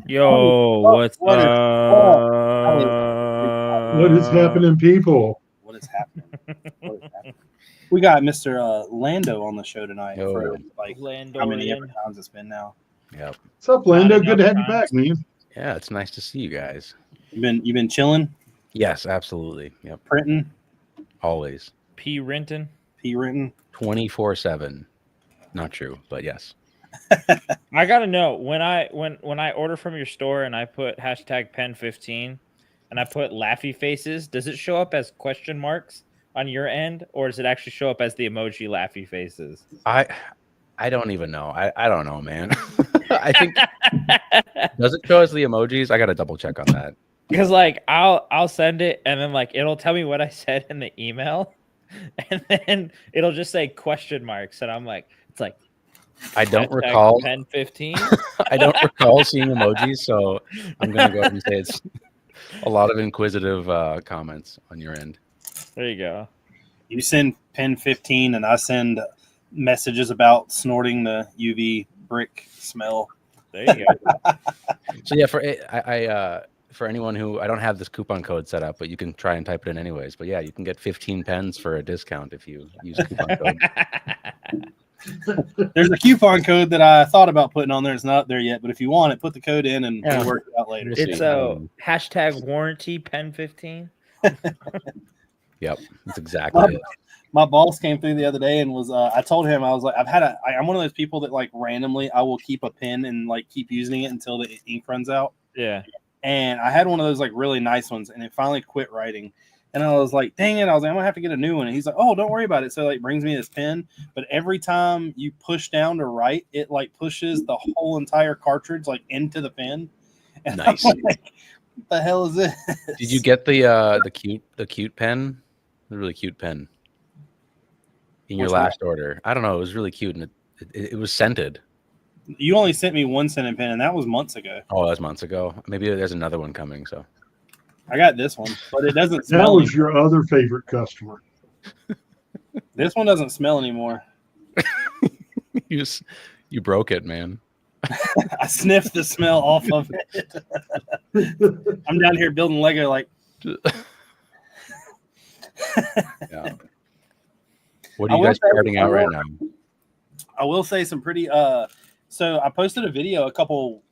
Yo, what's What is What is up? happening, people? what is happening? What is happening? We got Mr. Lando on the show tonight Yo. for like how many ever Landorian. times it's been now. Yep. What's up, Not Lando? Good to enough have you back, man. Yeah, it's nice to see you guys. You've been chilling, Yes, absolutely. Yep. printing, Always. P. Renton. P written. 24/7. Not true, but yes. I gotta know when I order from your store and I put hashtag pen15 and I put laughy faces, does it show up as question marks on your end, or does it actually show up as the emoji laughy faces? I don't even know. I don't know, man. I think does it show us the emojis? I gotta double check on that. Because like I'll send it and then like it'll tell me what I said in the email, and then it'll just say question marks, and I'm like, it's like I don't hashtag recall. pen15. I don't recall seeing emojis, so I'm gonna go ahead and say it's a lot of inquisitive comments on your end. There you go. You send pen 15, and I send messages about snorting the UV brick smell. There you go. So yeah, for anyone who I don't have this coupon code set up, but you can try and type it in anyways. But yeah, you can get 15 pens for a discount if you use coupon code. There's a coupon code that I thought about putting on there. It's not there yet, but if you want it, put the code in and Yeah. we'll work it out later. We'll It's see. hashtag warranty pen15. Yep, that's exactly it. My boss came through the other day and was I told him, I was like, I'm one of those people that like randomly I will keep a pen and like keep using it until the ink runs out. Yeah. And I had one of those like really nice ones, and it finally quit writing. And I was like, dang it, I was like, I'm gonna have to get a new one. And he's like, oh, don't worry about it. So like brings me this pen, but every time you push down to write, it like pushes the whole entire cartridge like into the pen. And Nice. I'm like, what the hell is this? Did you get the cute pen? The really cute pen in your Which one? last order? I don't know. It was really cute, and it was scented. You only sent me one scented pen, and that was months ago. Oh, that was months ago. Maybe there's another one coming. So I got this one, but it doesn't That smell. was your other favorite customer. This one doesn't smell anymore. you broke it, man. I sniffed the smell off of it. I'm down here building Lego like. Yeah. What are you guys starting out right now? I will say some pretty so I posted a video a couple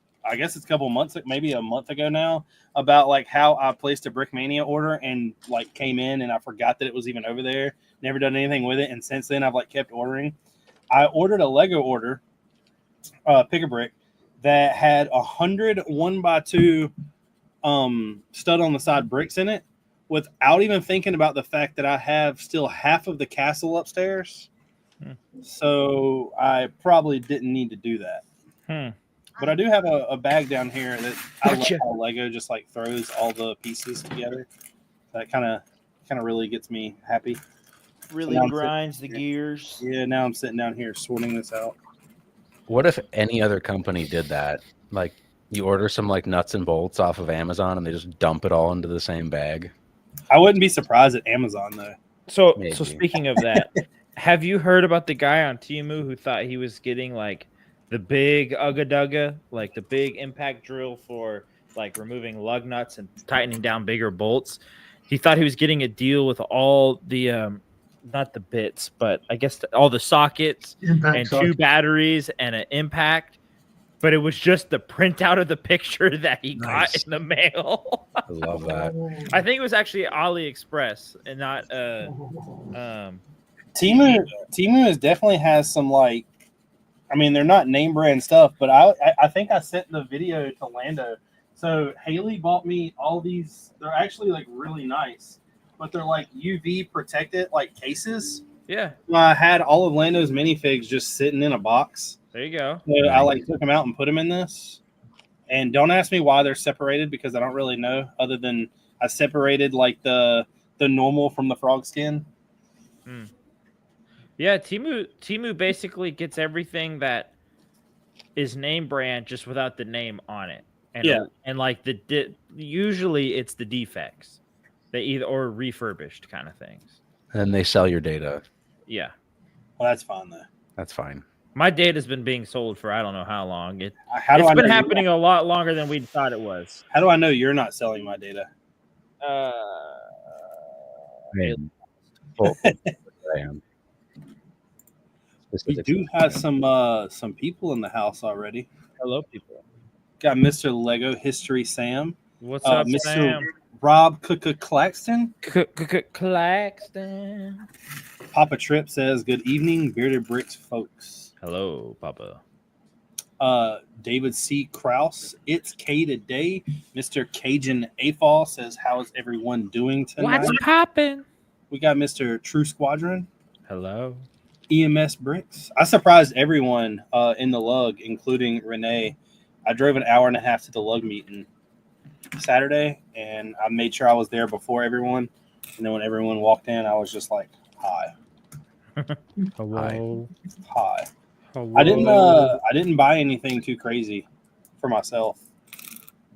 months, maybe a month ago now, about like how I placed a Brickmania order and like came in and I forgot that it was even over there, never done anything with it, and since then I've like kept ordering. I ordered a Lego order, pick a brick, that had 100 1x2 stud on the side bricks in it, without even thinking about the fact that I have still half of the castle upstairs. So I probably didn't need to do that. But I do have a bag down here that I love how Lego just like throws all the pieces together. That kind of really gets me happy. Really grinds the gears. Yeah, now I'm sitting down here sorting this out. What if any other company did that? Like you order some like nuts and bolts off of Amazon and they just dump it all into the same bag? I wouldn't be surprised at Amazon though. So Maybe. speaking of that, have you heard about the guy on Temu who thought he was getting like the big Ugga Dugga, like the big impact drill for like removing lug nuts and tightening down bigger bolts? He thought he was getting a deal with all the not the bits, but I guess all the sockets and two batteries and an impact. But it was just the printout of the picture that he got in the mail. I love that. I think it was actually AliExpress and not Temu is definitely has some like, I mean, they're not name brand stuff, but I think I sent the video to Lando. So Haley bought me all these. They're actually like really nice, but they're like UV protected like cases. Yeah. I had all of Lando's minifigs just sitting in a box. There you go. So I like took them out and put them in this. And don't ask me why they're separated because I don't really know. Other than I separated like the normal from the frog skin. Yeah, Temu basically gets everything that is name brand just without the name on it. And and like usually it's the defects. They either or refurbished kind of things. And then they sell your data. Yeah. Well, that's fine though. That's fine. My data's been being sold for I don't know how long. How do It's I been know happening a lot longer than we thought it was. How do I know you're not selling my data? Uh, Man. Full I am. We do have some people in the house already. hello, people. Got Mr. Lego History Sam, What's up, Mr. Sam? Rob Claxton. Claxton. Papa Trip says, "Good evening, bearded bricks folks." Hello, Papa. David C. Kraus, it's K today. Mr. Cajun Afall says, "How's everyone doing tonight?" What's poppin'? We got Mr. True Squadron, Hello. EMS Bricks. I surprised everyone in the lug, including Renee. I drove an hour and a half to the lug meeting Saturday, and I made sure I was there before everyone. And then when everyone walked in, I was just like, "Hi, Hello. hi." Hello. I didn't buy anything too crazy for myself.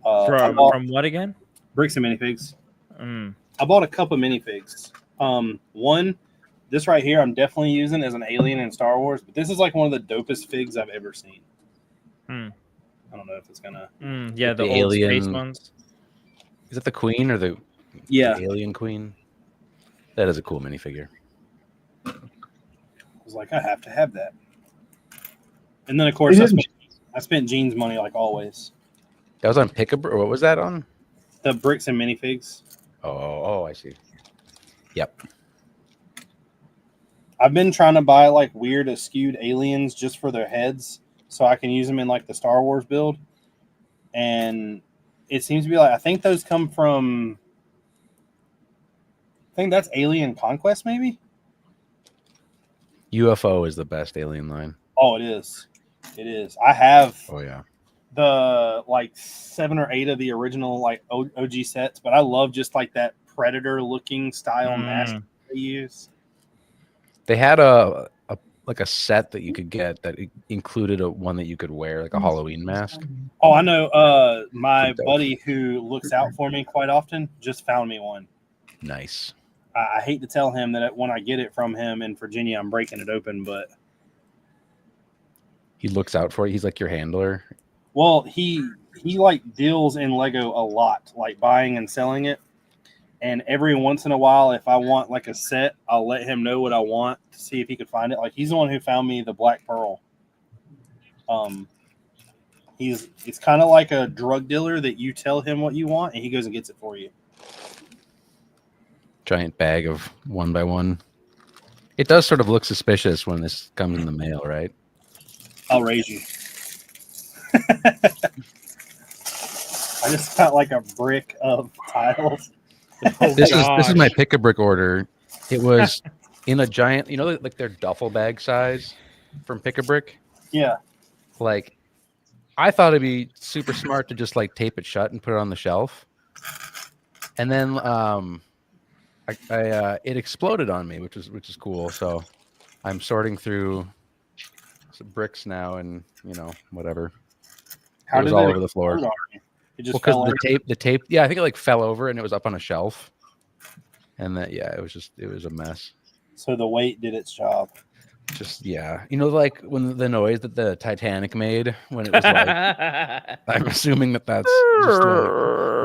I bought From what again? Bricks and minifigs. Mm. I bought a couple of minifigs. One, this right here, I'm definitely using as an alien in Star Wars, but this is like one of the dopest figs I've ever seen. Hmm. I don't know if it's gonna. Yeah, the The old space alien- ones. Is it the queen or the alien queen? That is a cool minifigure. I was like, I have to have that. And then of course I spent Gene's money like always. That was on Pick-a-Brick. What was that on? The bricks and minifigs. Oh, I see. Yep. I've been trying to buy like weird skewed aliens just for their heads so I can use them in like the Star Wars build. And it seems to be like I think those come from I think that's Alien Conquest maybe? UFO is the best alien line. Oh, it is. It is. I have Oh yeah. the like 7 or 8 of the original like OG sets, but I love just like that Predator looking style mask they use. They had a set that you could get that included one that you could wear, like a Halloween mask. Oh, I know. My Dope. buddy who looks out for me quite often just found me one. Nice. I hate to tell him that when I get it from him in Virginia, I'm breaking it open, but He looks out for you. He's like your handler. well, he like deals in Lego a lot, like buying and selling it. And every once in a while, if I want like a set, I'll let him know what I want to see if he could find it. Like he's the one who found me the Black Pearl. It's kind of like a drug dealer that you tell him what you want and he goes and gets it for you. Giant bag of 1x1. It does sort of look suspicious when this comes in the mail, right? I'll raise you. I just got like a brick of tiles. Oh, This is my gosh. Pick-a-Brick order. It was in a giant, like their duffel bag size from Pick-a-Brick. Yeah. Like, I thought it'd be super smart to just like tape it shut and put it on the shelf. And then it exploded on me, which is cool. So I'm sorting through some bricks now, and whatever. It was all over the floor. It just Because fell over. the tape, yeah, I think it like fell over and it was up on a shelf. And that, yeah, it was a mess. So the weight did its job. Just, yeah. Like when the noise that the Titanic made when it was like, I'm assuming that's just like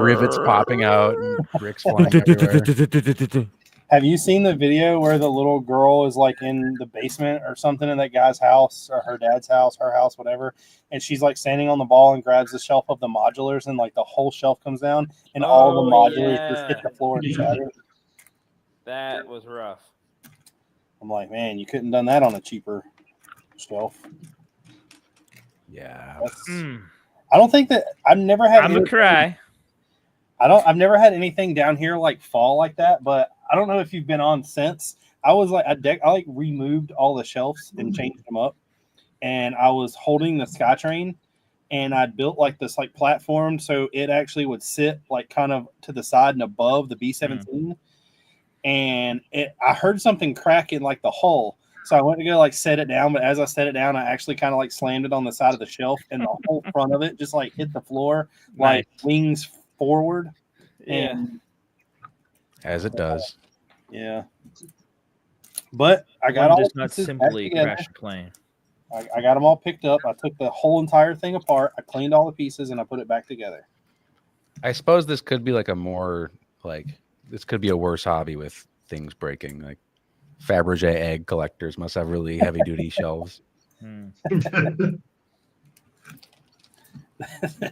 rivets popping out and bricks flying everywhere. Have you seen the video where the little girl is like in the basement or something in that guy's house or her dad's house, her house, whatever, and she's like standing on the ball and grabs the shelf of the modulars and like the whole shelf comes down and all the modulars just hit the floor and shatter? That was rough. I'm like, man, you couldn't have done that on a cheaper shelf. Yeah. I don't think that I've never had. I'm gonna cry. I've never had anything down here like fall like that, but I don't know if you've been on since. I was like, I removed all the shelves and changed them up, and I was holding the SkyTrain, and I built like this like platform so it actually would sit like kind of to the side and above the B-17, and I heard something crack in like the hull. So I went to go like set it down, but as I set it down, I actually kind of like slammed it on the side of the shelf, and the whole front of it just like hit the floor, like wings forward. And as it does. Yeah. But I got One all does not simply crash a plane. I got them all picked up. I took the whole entire thing apart. I cleaned all the pieces and I put it back together. I suppose this could be like a more like this could be a worse hobby with things breaking. Like Fabergé egg collectors must have really heavy duty shelves.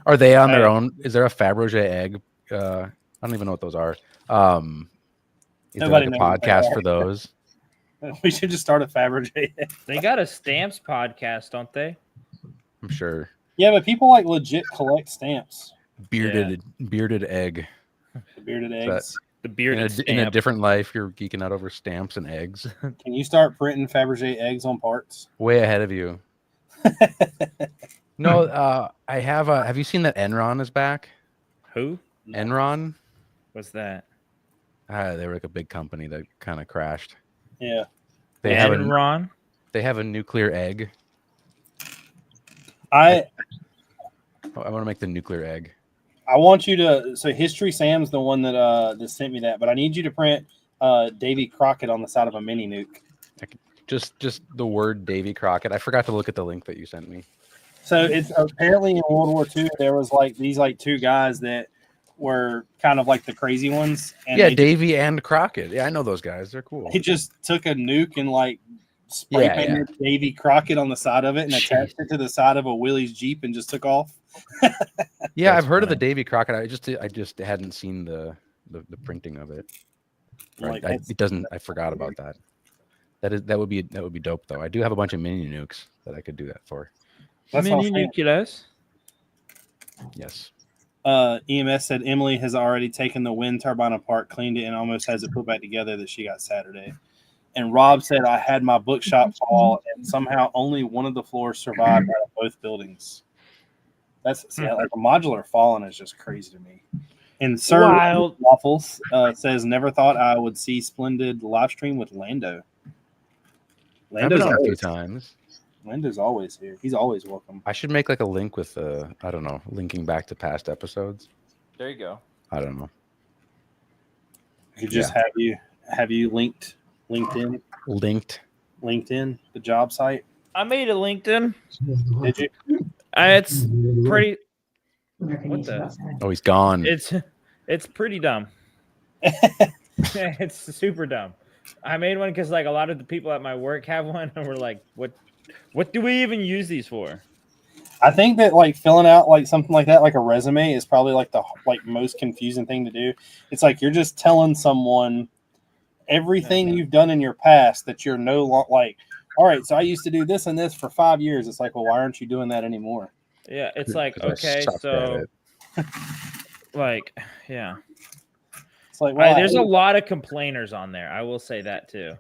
Are they on their own? Is there a Fabergé egg? I don't even know what those are. Is there like Nobody a knows what they podcast are. for those? We should just start a Fabergé. They got a stamps podcast, don't they? I'm sure. Yeah, but people like legit collect stamps. Bearded egg. The bearded that- eggs. The In a, bearded in a stamp. different life, you're geeking out over stamps and eggs. Can you start printing Fabergé eggs on parts? Way ahead of you. No, I have. Have you seen that Enron is back? Who? Enron. What's that? They were like a big company that kind of crashed. Yeah. They have a Enron? they have a nuclear egg. I I want to make the nuclear egg. want you to. So History Sam's the one that sent me that, but I need you to print Davy Crockett on the side of a mini nuke. Just the word Davy Crockett. I forgot to look at the link that you sent me. So it's apparently in World War II there was like these like two guys that were kind of like the crazy ones. And Yeah, they, Davy and Crockett. Yeah, I know those guys. They're cool. he just took a nuke and like spray Yeah, painted Davy Crockett on the side of it and attached it to the side of a Willys Jeep and just took off. Yeah, That's I've heard of the funny. Davy Crockett. I just hadn't seen the printing of it. Like, It doesn't. I forgot about that. That would be dope though. I do have a bunch of mini nukes that I could do that for. that's what I'm Mini saying. nucleus. Yes. EMS said Emily has already taken the wind turbine apart, cleaned it, and almost has it put back together that she got Saturday. And Rob said I had my bookshop fall, and somehow only one of the floors survived out of both buildings. That's like a modular falling is just crazy to me. And Sir Wild. Waffles says never thought I would see Splendid live stream with Lando. I've been Lando's on a few always, times. Lando's always here. He's always welcome. I should make like a link with I don't know, linking back to past episodes. There you go. I don't know. I could just have you linked LinkedIn, the job site. I made a LinkedIn. Did you? It's pretty. What the? Oh, he's gone. It's pretty dumb. It's super dumb. I made one because like a lot of the people at my work have one, and we're like, what do we even use these for? I think that like filling out like something like that, like a resume, is probably like the most confusing thing to do. It's like you're just telling someone everything you've done in your past that you're no longer like. All right, so I used to do this and this for 5 years. It's like, well, why aren't you doing that anymore? Yeah, it's like 'Cause I okay, sucked so at it. like yeah. It's like, well, There's a lot of complainers on there. I will say that too.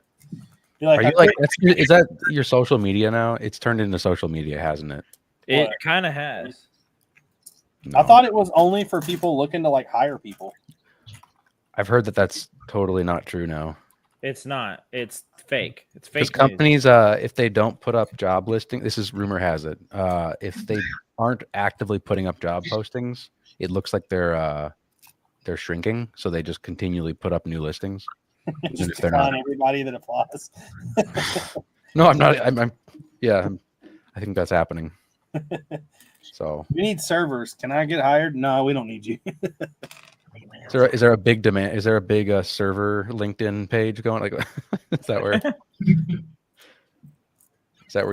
you're like, Are you like? Is that your social media now? It's turned into social media, hasn't it? It What? kind of has. No. I thought it was only for people looking to like hire people. I've heard that that's totally not true now. It's not. It's fake. It's Because fake. news. companies, if they don't put up job listing, this is rumor has it. If they aren't actively putting up job postings, it looks like they're shrinking. So they just continually put up new listings. Even Just if they're decline not. everybody that applies. No, I'm not. I think that's happening. So We need servers. Can I get hired? No, we don't need you. is there a big demand? Is there a big server LinkedIn page going? Like, is that where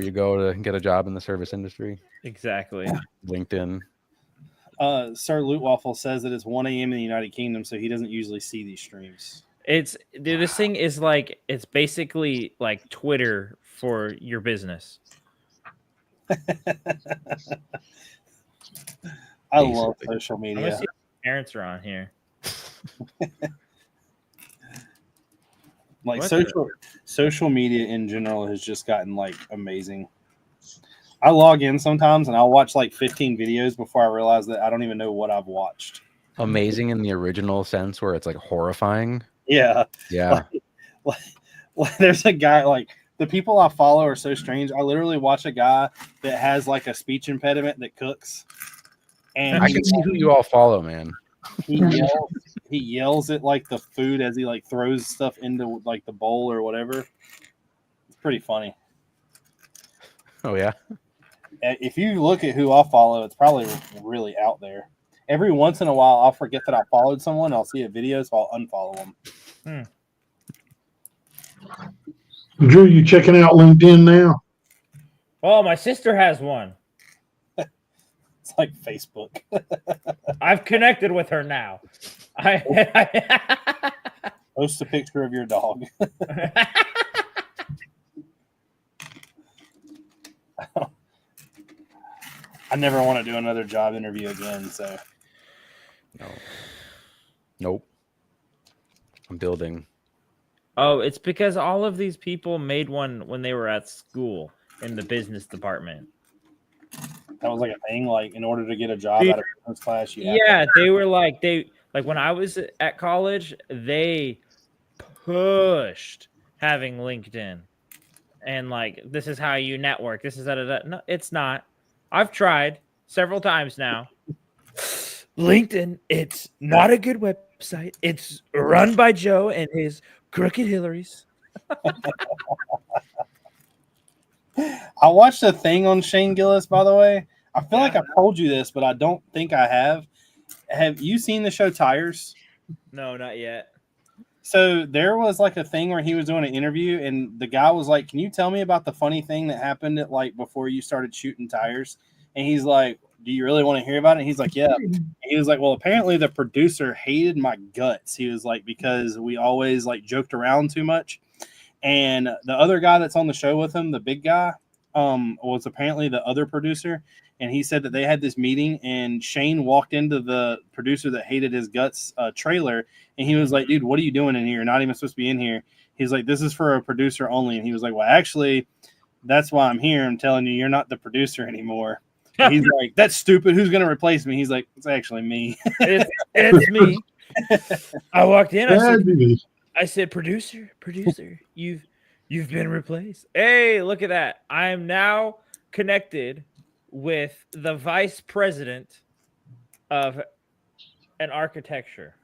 you go to get a job in the service industry? Exactly. LinkedIn. Sir Loot Waffle says that it's 1 a.m. in the United Kingdom, so he doesn't usually see these streams. Dude, this thing is like it's basically like Twitter for your business. I love Basically. social I'm gonna media. see if my parents are on here. Like What? social media in general has just gotten like amazing. I log in sometimes and I'll watch like 15 videos before I realize that I don't even know what I've watched. Amazing in the original sense, where it's like horrifying. Yeah. Yeah. Like, there's a guy like the people I follow are so strange. I literally watch a guy that has like a speech impediment that cooks. And I can see who you all follow, man. he yells at like the food as he like throws stuff into like the bowl or whatever. It's pretty funny. Oh yeah. If you look at who I follow, it's probably really out there. Every once in a while, I'll forget that I followed someone. I'll see a video, so I'll unfollow them. Drew, you checking out LinkedIn now? Oh, my sister has one. It's like Facebook. I've connected with her now. Post a picture of your dog. I never want to do another job interview again. So, No. Nope. I'm building. Oh, it's because all of these people made one when they were at school in the business department. that was like a thing. Like, in order to get a job out of business class, you have Yeah, they were like when I was at college, they pushed having LinkedIn, and like this is how you network. This is no, it's not. I've tried several times now. LinkedIn, it's not a good website. It's run by Joe and his crooked Hillarys. I watched a thing on Shane Gillis, by the way. I feel like I told you this, but I don't think I have. Have you seen the show Tires? No, not yet. So there was like a thing where he was doing an interview, and the guy was like, "Can you tell me about the funny thing that happened at like before you started shooting tires?" And he's like, "Do you really want to hear about it?" And he's like, "Yeah." And he was like, "Well, apparently the producer hated my guts." He was like, "Because we always like joked around too much." And the other guy that's on the show with him, the big guy, was apparently the other producer. And he said that they had this meeting, and Shane walked into the producer that hated his guts trailer, and he was like, "Dude, what are you doing in here? You're not even supposed to be in here." He's like, "This is for a producer only." And he was like, "Well, actually, that's why I'm here. I'm telling you, you're not the producer anymore." And he's like, "That's stupid. Who's going to replace me?" He's like, "It's actually me." It's me. I walked in. Fabulous. I said, producer, you've been replaced. Hey, look at that. I am now connected with the vice president of an architecture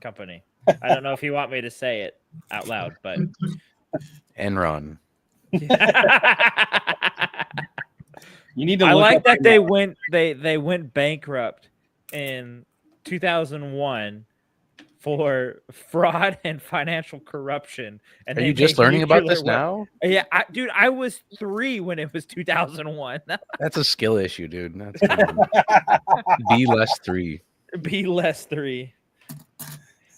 company. I don't know if you want me to say it out loud, but Enron. You need to. I look like up that Enron. they went bankrupt in 2001 for fraud and financial corruption. And Are they you just made learning about nuclear this weapons. now? Yeah, dude, I was 3 when it was 2001. That's a skill issue, dude. That's fine. Be less 3. Be less 3.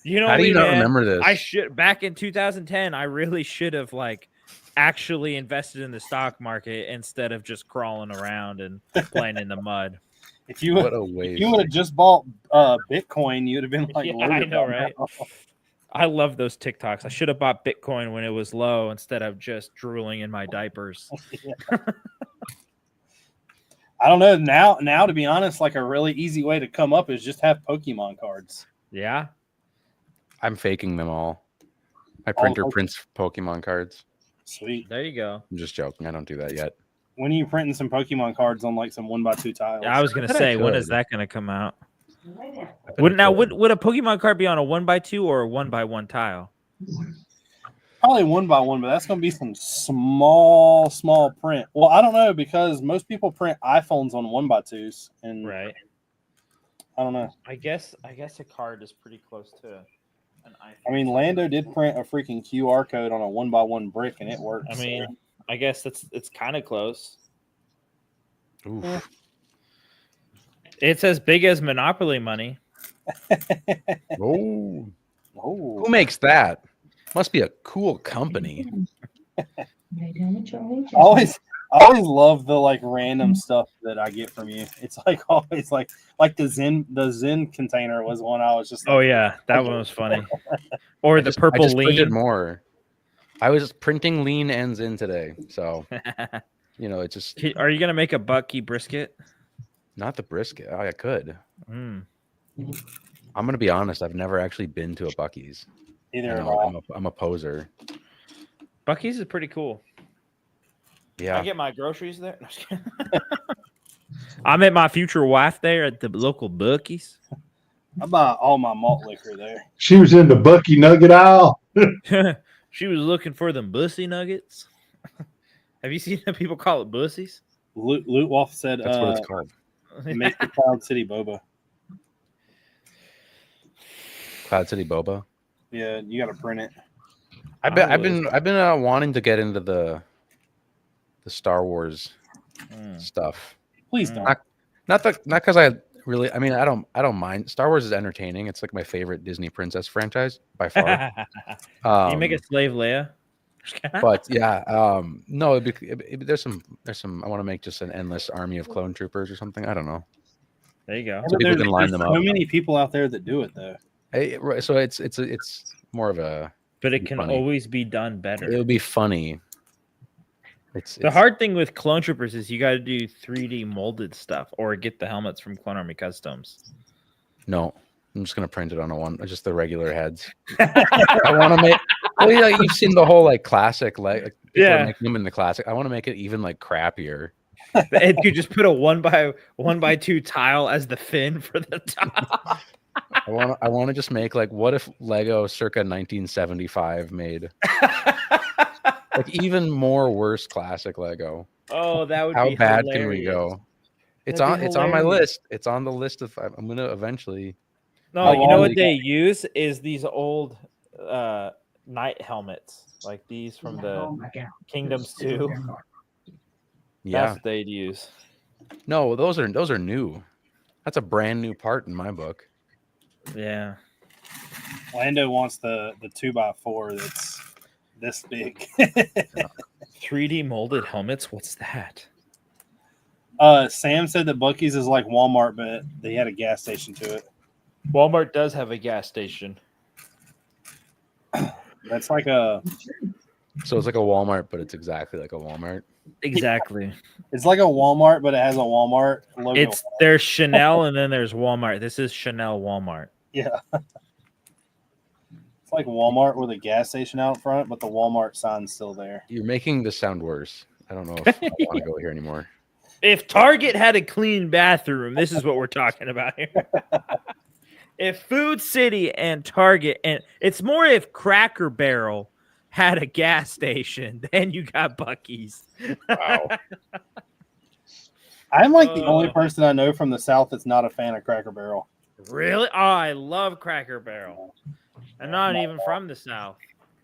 You know How do me, you not man. remember this? I should back in 2010. I really should have like actually invested in the stock market instead of just crawling around and playing in the mud. If you What a if waste. you would have just bought Bitcoin, you'd have been like, Yeah, loaded I know, by right? now. I love those TikToks. I should have bought Bitcoin when it was low instead of just drooling in my diapers. I don't know. Now, to be honest, like a really easy way to come up is just have Pokemon cards. Yeah. I'm faking them all. My All printer Pokemon. prints Pokemon cards. Sweet. There you go. I'm just joking. I don't do that yet. When are you printing some Pokemon cards on like some 1x2 tiles? Yeah, I was gonna said I say, when could. is that gonna come out? I bet Would I could. a Pokemon card be on a 1x2 or a 1x1 tile? Probably 1x1, but that's going to be some small print. Well, I don't know because most people print iPhones on 1x2s, and Right. I don't know. I guess a card is pretty close to an iPhone. I mean, Lando did print a freaking QR code on a 1x1 brick, and it worked. I mean, I guess it's kind of close. Oof. It's as big as Monopoly money. Oh. Oh, Who makes that? Must be a cool company. I always love the like random stuff that I get from you. It's like always like the Zen container was one I was just like, Oh yeah, that one was funny. Or the I purple just printed lean. more. I was printing lean ends in today, so you know, it's just Are you gonna make a Bucky brisket? not the brisket. Oh, I could. Mm. I'm gonna be honest. I've never actually been to a Bucky's. either You of know, I'm a poser. Bucky's is pretty cool. Yeah. I get my groceries there. No, just kidding. I met my future wife there at the local Bucky's. I buy all my malt liquor there. She was in the Bucky Nugget aisle. She was looking for them bussy nuggets. Have you seen that people call it bussies? Loot Wolf said, That's what it's called. make the Cloud City boba. Cloud City Boba. Yeah, you got to print it. I've been wanting to get into the Star Wars stuff. Please don't. Not because I really. I mean, I don't mind. Star Wars is entertaining. It's like my favorite Disney princess franchise by far. Can you make a slave Leia? But yeah, no. There's some. I want to make just an endless army of clone troopers or something. I don't know. There you go. So people can line them up. So many people out there that do it though. So it's more of a. But it can always be done better. It'll be funny. The hard thing with clone troopers is you got to do 3D molded stuff or get the helmets from Clone Army Customs. No, I'm just gonna print it on just the regular heads. I want to make. Well, yeah, you've seen the whole like classic, like people are making them in the classic. I want to make it even like crappier. And you just put a 1x2 tile as the fin for the top. I want to just make like, what if Lego circa 1975 made like even more worse classic Lego? Oh, that would how be bad hilarious. can we go? It's on my list. It's on the list of I'm gonna eventually. No, you know what they use is these old knight helmets, like these from the Kingdoms 2. Yeah, that's what they'd use. No, those are new. That's a brand new part in my book. Yeah. Lando wants the 2x4 that's this big. 3D molded helmets? What's that? Sam said that Buc-ee's is like Walmart, but they had a gas station to it. Walmart does have a gas station. That's like a. So it's like a Walmart, but it's exactly like a Walmart. Exactly. It's like a Walmart, but it has a Walmart logo. There's Chanel and then there's Walmart. This is Chanel Walmart. Yeah. It's like Walmart with a gas station out front, but the Walmart sign's still there. You're making this sound worse. I don't know if I want to go here anymore. If Target had a clean bathroom, this is what we're talking about here. If Food City and Target, and it's more if Cracker Barrel had a gas station, then you got Buc-ee's. Wow. I'm like the only person I know from the South that's not a fan of Cracker Barrel. Really? Oh, I love Cracker Barrel. I'm not even from the South.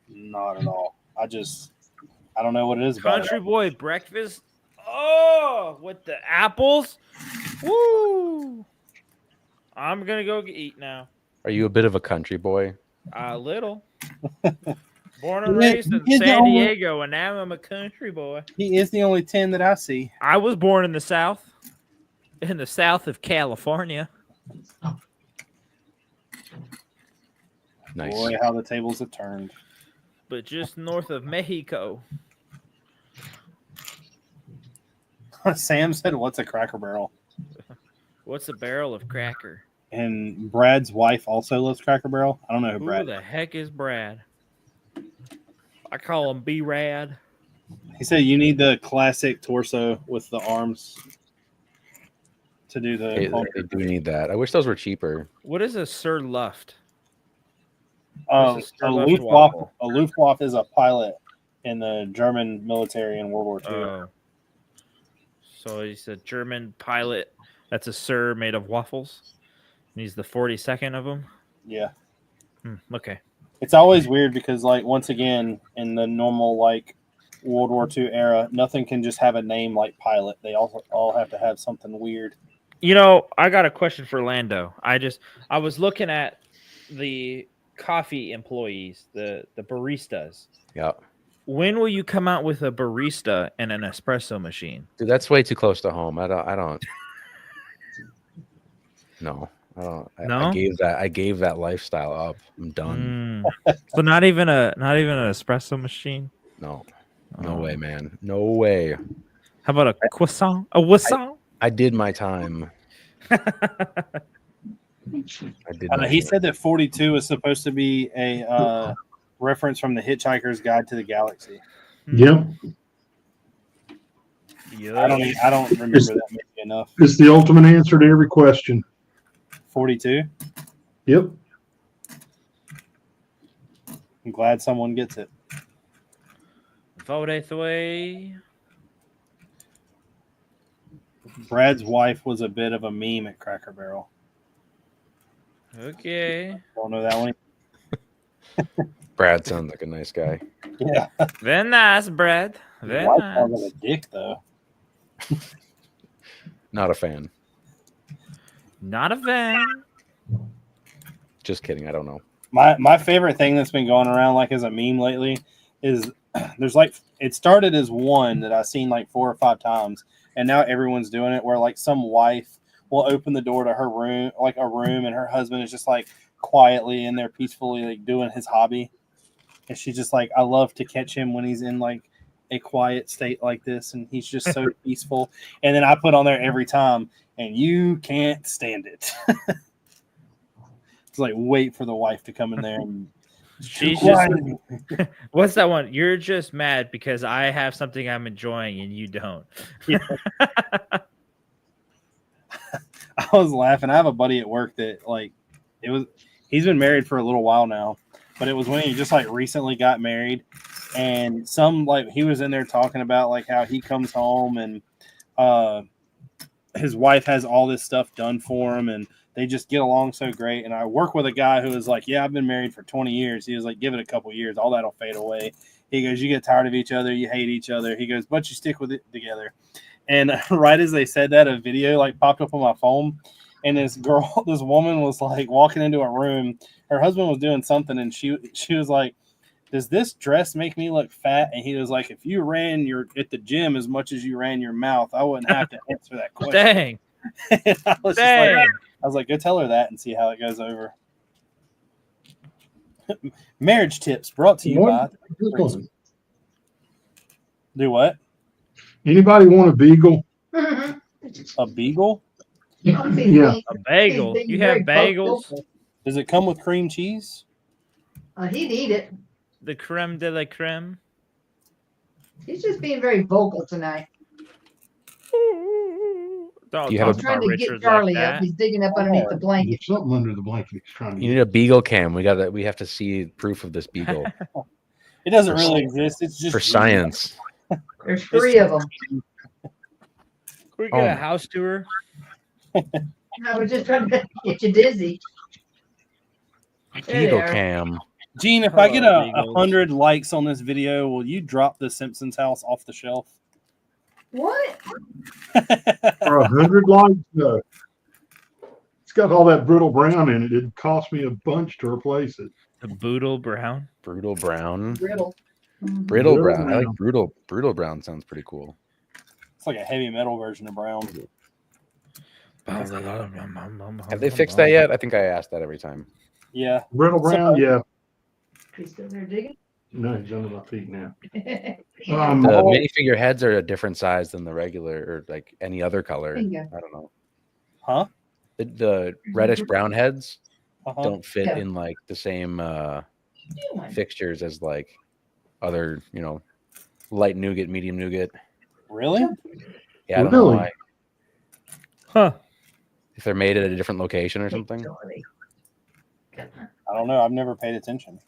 Not at all. I don't know what it is about Country Boy breakfast. Oh, with the apples. Woo! I'm going to go eat now. Are you a bit of a country boy? A little. Born and raised in San Diego, and now I'm a country boy. He is the only 10 that I see. I was born in the South of California. Nice. Boy, how the tables have turned. But just north of Mexico. Sam said, "What's a Cracker Barrel?" What's a barrel of cracker? And Brad's wife also loves Cracker Barrel. I don't know who Who Brad. the heck is Brad? I call him B-Rad. He said you need the classic torso with the arms to do the. They do need that. I wish those were cheaper. What is a Sir Luft? A Luftwaffe is a pilot in the German military in World War II. Oh. So he's a German pilot. That's a Sir made of waffles. And he's the 42nd of them. Yeah. Okay. It's always weird because, like, once again, in the normal like World War II era, nothing can just have a name like pilot. They all have to have something weird. You know, I got a question for Lando. I was looking at the coffee employees, the baristas. Yeah. When will you come out with a barista and an espresso machine? Dude, that's way too close to home. I don't. No, I don't. No? I gave that lifestyle up. I'm done. So not even an espresso machine? No way, man. No way. How about a croissant? A croissant? I did my time. He said that 42 is supposed to be a reference from the Hitchhiker's Guide to the Galaxy. Yep. I don't remember that movie enough. It's the ultimate answer to every question. 42? Yep. I'm glad someone gets it. 43. Brad's wife was a bit of a meme at Cracker Barrel. Okay. Don't know that one. Brad sounds like a nice guy. Yeah. Very nice, Brad. Very Wife nice. sounds like a dick though. Not a fan. Not a fan. Just kidding. I don't know. My favorite thing that's been going around like as a meme lately is there's like it started as one that I've seen like 4 or 5 times, and now everyone's doing it where like some wife will open the door to her room, like a room, and her husband is just like quietly in there peacefully like doing his hobby, and she's just like, I love to catch him when he's in like a quiet state like this, and he's just so peaceful. And then I put on there every time, and you can't stand it. It's like wait for the wife to come in there and She's just what's that one? You're just mad because I have something I'm enjoying and you don't. Yeah. I was laughing. I have a buddy at work that like he's been married for a little while now, but it was when he just like recently got married, and some like he was in there talking about like how he comes home and his wife has all this stuff done for him and they just get along so great. And I work with a guy who is like, yeah, I've been married for 20 years. He was like, give it a couple years, all that'll fade away. He goes, you get tired of each other, you hate each other. He goes, but you stick with it together. And right as they said that, a video like popped up on my phone, and this woman was like walking into a room. Her husband was doing something, and she was like, does this dress make me look fat? And he was like, if you ran at the gym as much as you ran your mouth, I wouldn't have to answer that question. Dang. And I was Dang. just like, I was like, go tell her that and see how it goes over. Marriage tips brought to you by Bricks. Do what? Anybody want a beagle? A beagle? Yeah. A bagel. You have bagels? Does it come with cream cheese? He'd eat it. The creme de la creme. He's just being very vocal tonight. Don't You have talk I'm trying about to get Richard Charlie like up. that. He's digging up underneath the blanket. There's something under the blanket he's trying to You get. need a beagle cam. We have to see proof of this beagle It doesn't really exist. It's just for science. There's 3 of them. Can we Oh get a my- house tour? I was just trying to get you dizzy. There they Beagle are. cam. Gene, if I get a Beagles. 100 likes on this video, will you drop the Simpsons house off the shelf? What? For 100 likes, no. It's got all that brittle brown in it. It'd cost me a bunch to replace it. The Boodle Brown. Brutal brown. Brittle. Brittle Brittle brown. I like brown. brutal. Brutal brown sounds pretty cool. It's like a heavy metal version of brown. Have they fixed that yet? I think I asked that every time. Yeah. Brittle brown, yeah. He's still there digging? No, he's under my feet now. Yeah. The Oh. minifigure heads are a different size than the regular or like any other color. Bingo. I don't know. Huh? The reddish brown heads Uh-huh. don't fit Yeah. in like the same fixtures as like other, light nougat, medium nougat. Really? Yeah, I don't know Really? why. Huh. If they're made at a different location or something. I don't know. I've never paid attention.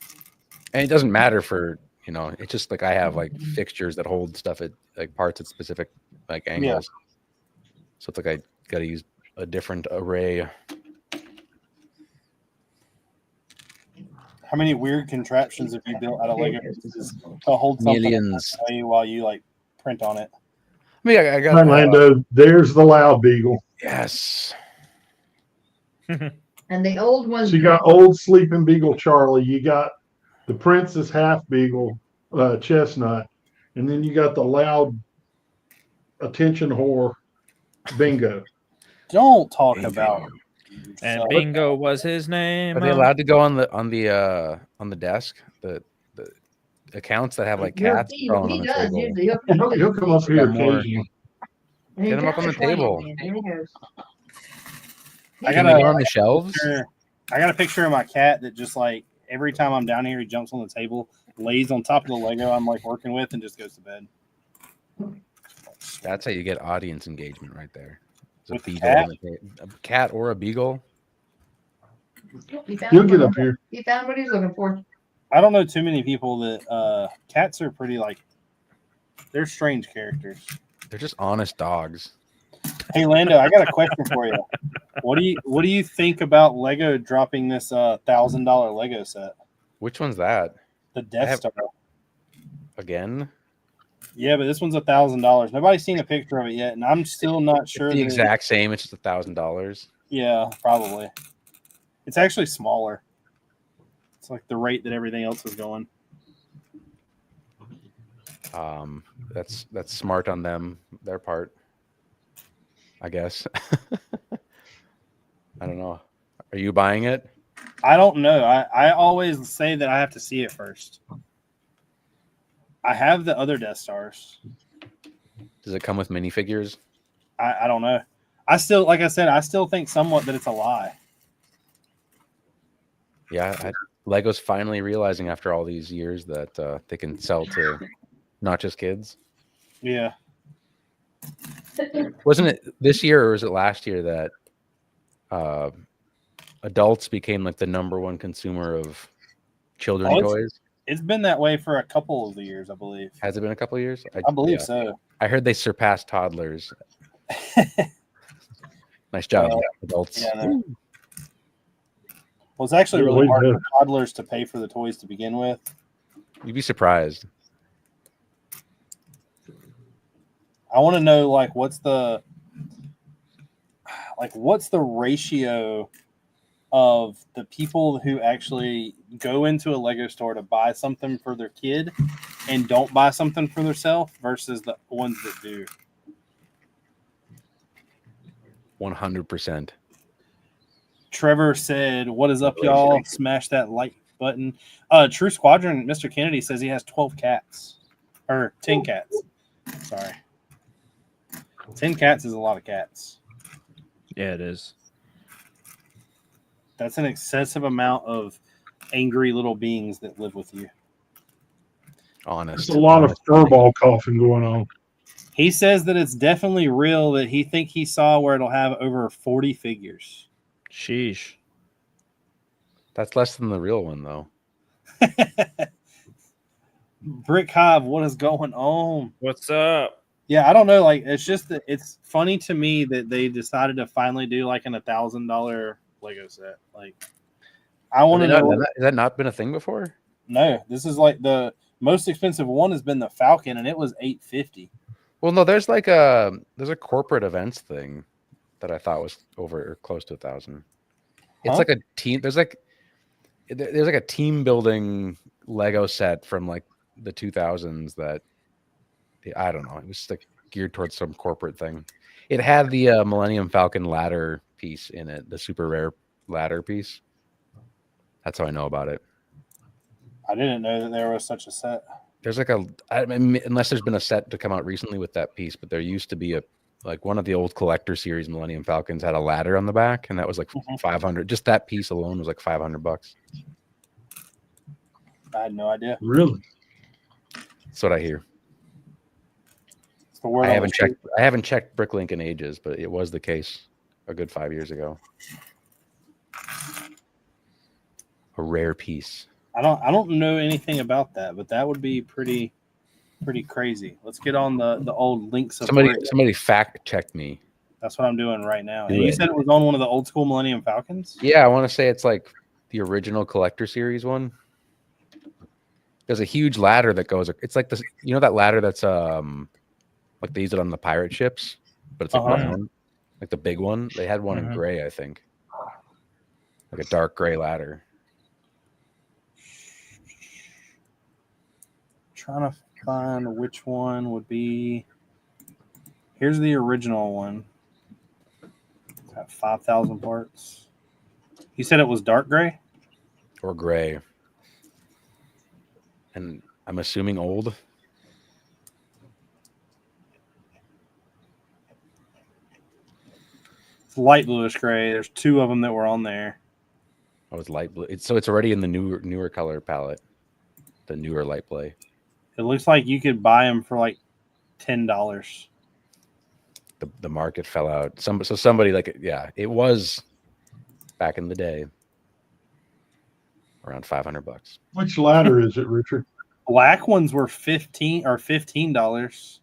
And it doesn't matter for, it's just like I have like fixtures that hold stuff at like parts at specific like angles. So it's like I got to use a different array. How many weird contraptions have you built out of Lego pieces to hold something Millions. while you like print on it? I mean, I got Orlando, there's the loud beagle. yes. And the old ones. So you got old sleeping beagle Charlie. You got the princess half beagle chestnut, and then you got the loud attention whore bingo. Don't talk Bingo. about. And yourself. Bingo was his name. Are they allowed to go on the desk? The accounts that have like Your cats feet, crawling he on the does table. usually. He'll come up here Got more. occasionally. Get him up on the table. There he goes. I Can gotta- they go on the shelves? I got a picture of my cat that just like every time I'm down here, he jumps on the table, lays on top of the Lego I'm like working with, and just goes to bed. That's how you get audience engagement right there. There's With a the beagle, on the a cat or a beagle. He found He'll get one. up here. He found what he was looking for. I don't know too many people that cats are pretty like they're strange characters. They're just honest dogs. Hey Lando, I got a question for you. What do you think about Lego dropping this $1,000 Lego set? Which one's that? The Death Star. Again? Yeah, but this one's $1,000. Nobody's seen a picture of it yet, and I'm still not sure. It's the exact same. It's just $1,000. Yeah, probably. It's actually smaller. It's like the rate that everything else is going. That's smart on them, their part, I guess. I don't know. Are you buying it? I don't know. I always say that I have to see it first. I have the other Death Stars. Does it come with minifigures? I don't know. I still, like I said, I still think somewhat that it's a lie. Yeah, Lego's finally realizing after all these years that they can sell to not just kids. Yeah. Wasn't it this year or was it last year that adults became like the number one consumer of children's toys? It's been that way for a couple of years, I believe. Has it been a couple of years? I believe so. I heard they surpassed toddlers. Nice job, adults. Yeah, well, it's actually really hard for toddlers to pay for the toys to begin with. You'd be surprised. I want to know, what's the ratio of the people who actually go into a Lego store to buy something for their kid and don't buy something for themselves versus the ones that do. 100%. Trevor said, "What is up, y'all? Smash that like button." True Squadron, Mr. Kennedy says he has 12 cats. Or 10 cats. Sorry. 10 cats is a lot of cats. Yeah, it is. That's an excessive amount of angry little beings that live with you. Honest. There's a lot of furball coughing going on. He says that it's definitely real, that he saw where it'll have over 40 figures. Sheesh. That's less than the real one, though. Brick Hive, what is going on? What's up? Yeah, I don't know. It's just that it's funny to me that they decided to finally do an $1,000 Lego set. I want to know. Has that not been a thing before? No, this is the most expensive one has been the Falcon, and it was $850. Well, no, there's a corporate events thing that I thought was over or close to 1,000. It's like a team. There's a team building Lego set from the 2000s that I don't know. It was geared towards some corporate thing. It had the Millennium Falcon ladder piece in it, the super rare ladder piece. That's how I know about it. I didn't know that there was such a set. There's unless there's been a set to come out recently with that piece, but there used to be one of the old collector series Millennium Falcons had a ladder on the back, and that was $500. Just that piece alone was $500. I had no idea. Really? That's what I hear. I haven't checked Bricklink in ages, but it was the case a good 5 years ago. A rare piece. I don't know anything about that, but that would be pretty crazy. Let's get on the old links. Somebody fact check me. That's what I'm doing right now. And you said it was on one of the old school Millennium Falcons? Yeah, I want to say it's the original collector series one. There's a huge ladder that goes. It's this. You know that ladder that's they use it on the pirate ships, but it's brown, the big one. They had one in gray, I think, a dark gray ladder. Trying to find which one would be. Here's the original one. It's got 5,000 parts. You said it was dark gray or gray, and I'm assuming old. It's light bluish gray. There's two of them that were on there. Oh, it's light blue. So it's already in the newer color palette, the newer light play. It looks like you could buy them for $10. The market fell out. Somebody it was back in the day around $500. Which ladder is it, Richard? Black ones were $15.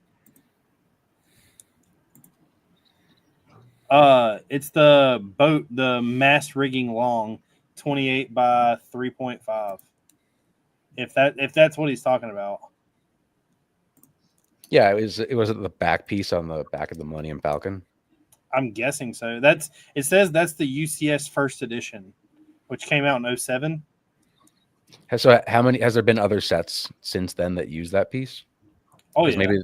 It's the boat, the mast rigging long, 28 by 3.5. If that's what he's talking about. Yeah, it was the back piece on the back of the Millennium Falcon. I'm guessing so. It says that's the UCS first edition, which came out in 07. So how many has there been other sets since then that use that piece? Oh Because yeah. maybe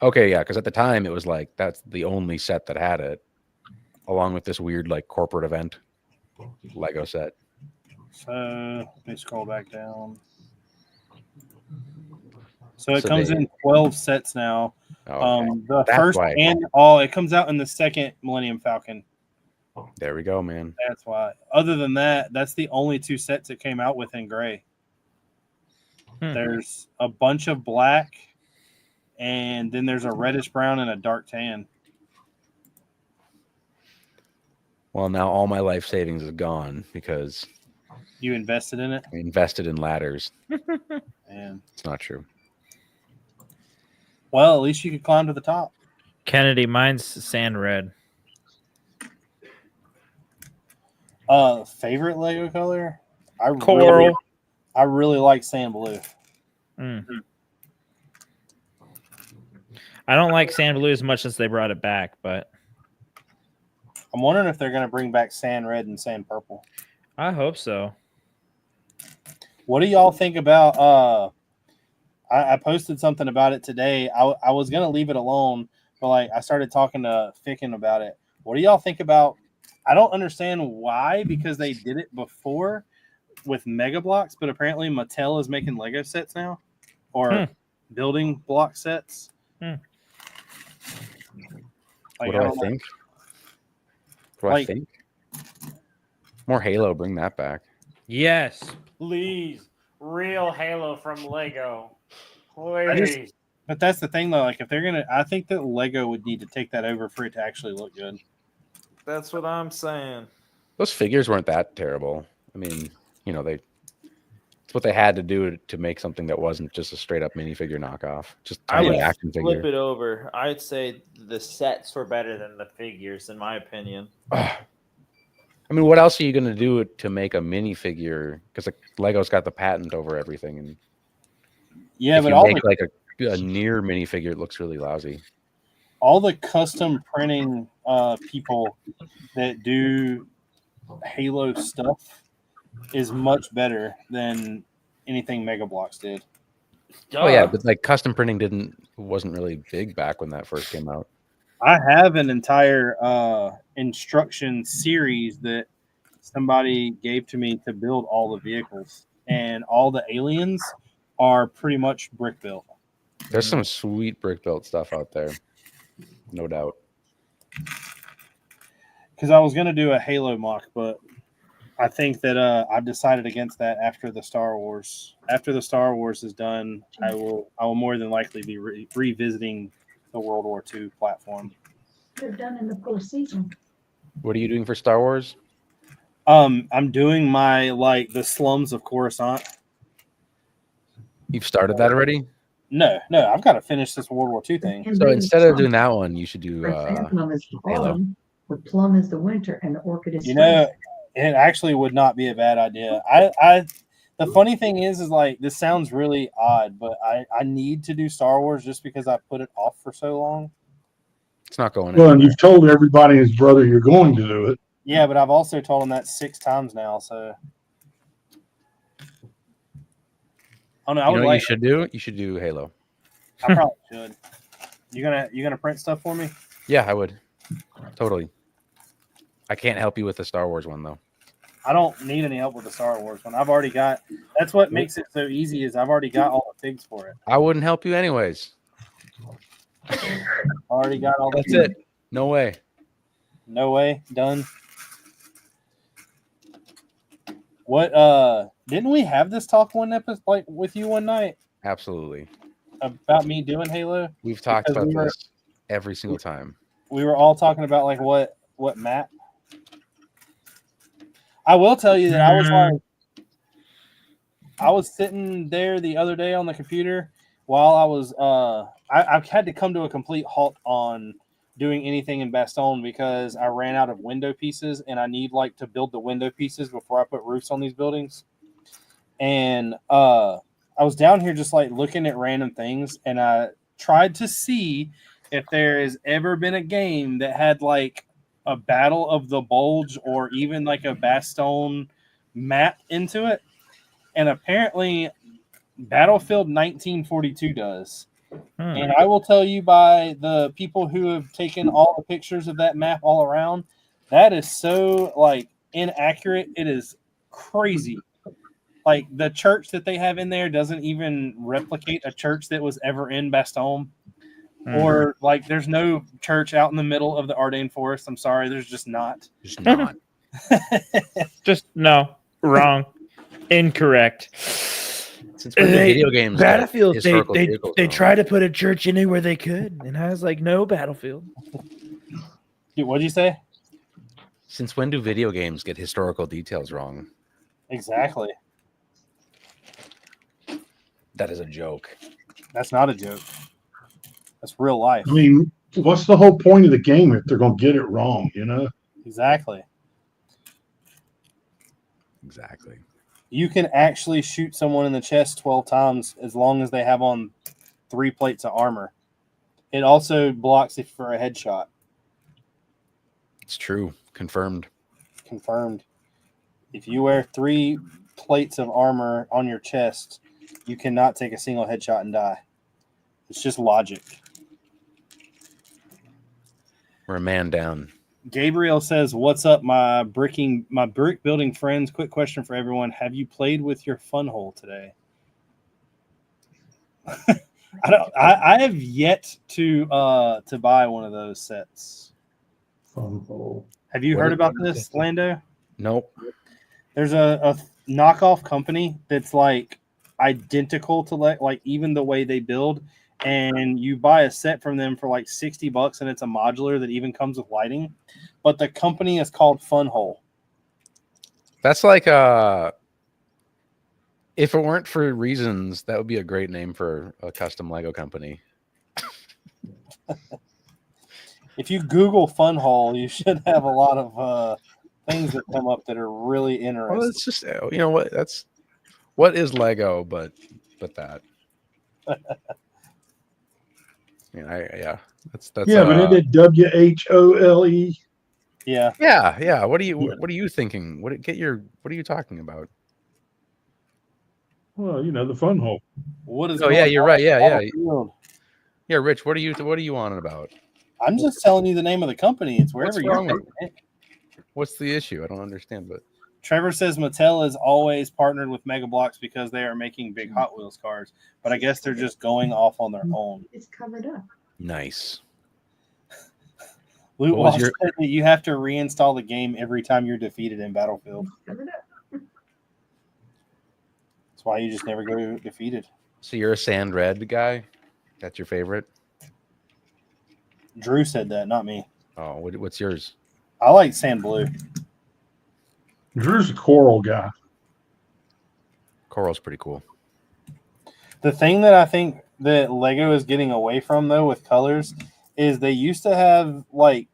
okay, yeah, because at the time it was like that's the only set that had it, along with this weird like corporate event Lego set. So let me scroll back down. So it So comes in 12 sets now. Okay. The That's first why. and all it comes out in the second Millennium Falcon. There we go, man. That's why. Other than that, that's the only two sets it came out with in gray. There's a bunch of black, and then there's a reddish brown and a dark tan. Well, now all my life savings is gone because You invested in it, I invested in ladders. and It's not true. well, at least you could climb to the top. Kennedy, mine's sand red. Favorite Lego color? Coral. I really like sand blue. I don't like sand blue as much as they brought it back, but I'm wondering if they're going to bring back sand red and sand purple. I hope so. What do y'all think about? I posted something about it today. I was going to leave it alone, but like I started talking to Ficken about it. What do y'all think about? I don't understand why, because they did it before with Mega Blocks, but apparently Mattel is making Lego sets now, or building block sets. What Like, do I think? What do I think? More Halo, bring that back. Yes, please. Real Halo from Lego. Please. But that's the thing, though. Like, if they're gonna, I think that Lego would need to take that over for it to actually look good. That's what I'm saying. Those figures weren't that terrible. I mean, you know, it's what they had to do to make something that wasn't just a straight up minifigure knockoff. Just I would action flip figure. it over. I'd say the sets were better than the figures, in my opinion. I mean, what else are you going to do to make a minifigure? Because Lego's got the patent over everything, and Yeah, if but you all make like a near minifigure, it looks really lousy. all the custom printing people that do Halo stuff is much better than anything Mega Bloks did. Oh yeah, but like custom printing wasn't really big back when that first came out. I have an entire instruction series that somebody gave to me to build all the vehicles, and all the aliens are pretty much brick built. There's some sweet brick built stuff out there, no doubt. Because I was going to do a Halo mock, but I think that I've decided against that after the Star Wars. After the Star Wars is done, I will more than likely be revisiting the World War II platform. They're done in the postseason. What are you doing for Star Wars? I'm doing my the slums of Coruscant. You've started that already? No, I've got to finish this World War II thing. So instead of doing that one, you should do Chrysanthemum is the Halo. autumn, the plum is the winter, and the orchid is You spring. know, it actually would not be a bad idea. The funny thing is like this sounds really odd, but I need to do Star Wars just because I put it off for so long. It's not going Well, and anywhere. you've told everybody and his brother you're going to do it. Yeah, but I've also told him that 6 times now. So, oh no, I You would know what like. you should do? You should do Halo. I probably should. You gonna print stuff for me? Yeah, I would. Totally. I can't help you with the Star Wars one though. I don't need any help with the Star Wars one. I've already got. That's what makes it so easy. Is I've already got all the figs for it. I wouldn't help you anyways. Already got all. That's the it. No way. No way. Done. What? Didn't we have this talk one episode like with you one night Absolutely. about me doing Halo? We've talked Because about we were- this every single time. We were all talking about like what map. I will tell you that I was sitting there the other day on the computer while I was I've had to come to a complete halt on doing anything in Bastogne because I ran out of window pieces and I need like to build the window pieces before I put roofs on these buildings. And I was down here just like looking at random things, and I tried to see if there has ever been a game that had like a Battle of the Bulge or even like a Bastogne map into it. And apparently Battlefield 1942 does. And I will tell you, by the people who have taken all the pictures of that map all around, that is so like inaccurate. It is crazy. Like the church that they have in there doesn't even replicate a church that was ever in Bastogne. Or like there's no church out in the middle of the Ardennes forest. I'm sorry, there's just not. Just not. Just no, wrong, incorrect. Since when do video games get Battlefield, historical they vehicles they wrong? try to put a church anywhere they could, and I was like, no, Battlefield. Dude, what'd you say? Since when do video games get historical details wrong? Exactly. That is a joke. That's not a joke. That's real life. I mean, what's the whole point of the game if they're going to get it wrong, you know? Exactly. Exactly. You can actually shoot someone in the chest 12 times as long as they have on 3 plates of armor. It also blocks if for a headshot. It's true. Confirmed. Confirmed. If you wear 3 plates of armor on your chest, you cannot take a single headshot and die. It's just logic. We're a man down. Gabriel says, "What's up, my brick building friends? Quick question for everyone: have you played with your fun hole today?" I have yet to buy one of those sets. Fun hole. Have you heard about this, Lando? Nope. There's a knockoff company that's like identical to like even the way they build, and you buy a set from them for like $60, and it's a modular that even comes with lighting. But the company is called Fun Hole. That's like if it weren't for reasons, that would be a great name for a custom Lego company. If you Google Fun Hole, you should have a lot of things that come up that are really interesting. Well, it's just, you know what? That's what is Lego, but that. Yeah. That's Yeah, but it did WHOLE. Yeah. Yeah. What are you thinking? What are you talking about? Well, you know, the fun hole. What is? Oh yeah, you're right. Yeah. Field? Yeah, Rich, what are you on about? I'm just telling you the name of the company. It's wherever What's you're wrong with taking it. What's the issue? I don't understand, but Trevor says Mattel is always partnered with Mega Bloks because they are making big Hot Wheels cars, but I guess they're just going off on their own. It's covered up. nice. Loot What was Wall your- said that you have to reinstall the game every time you're defeated in Battlefield. Covered up. That's why you just never go defeated. So you're a sand red guy? That's your favorite? Drew said that, not me. Oh, what's yours? I like sand blue. Drew's a coral guy. Coral's pretty cool. The thing that I think that Lego is getting away from, though, with colors is they used to have, like,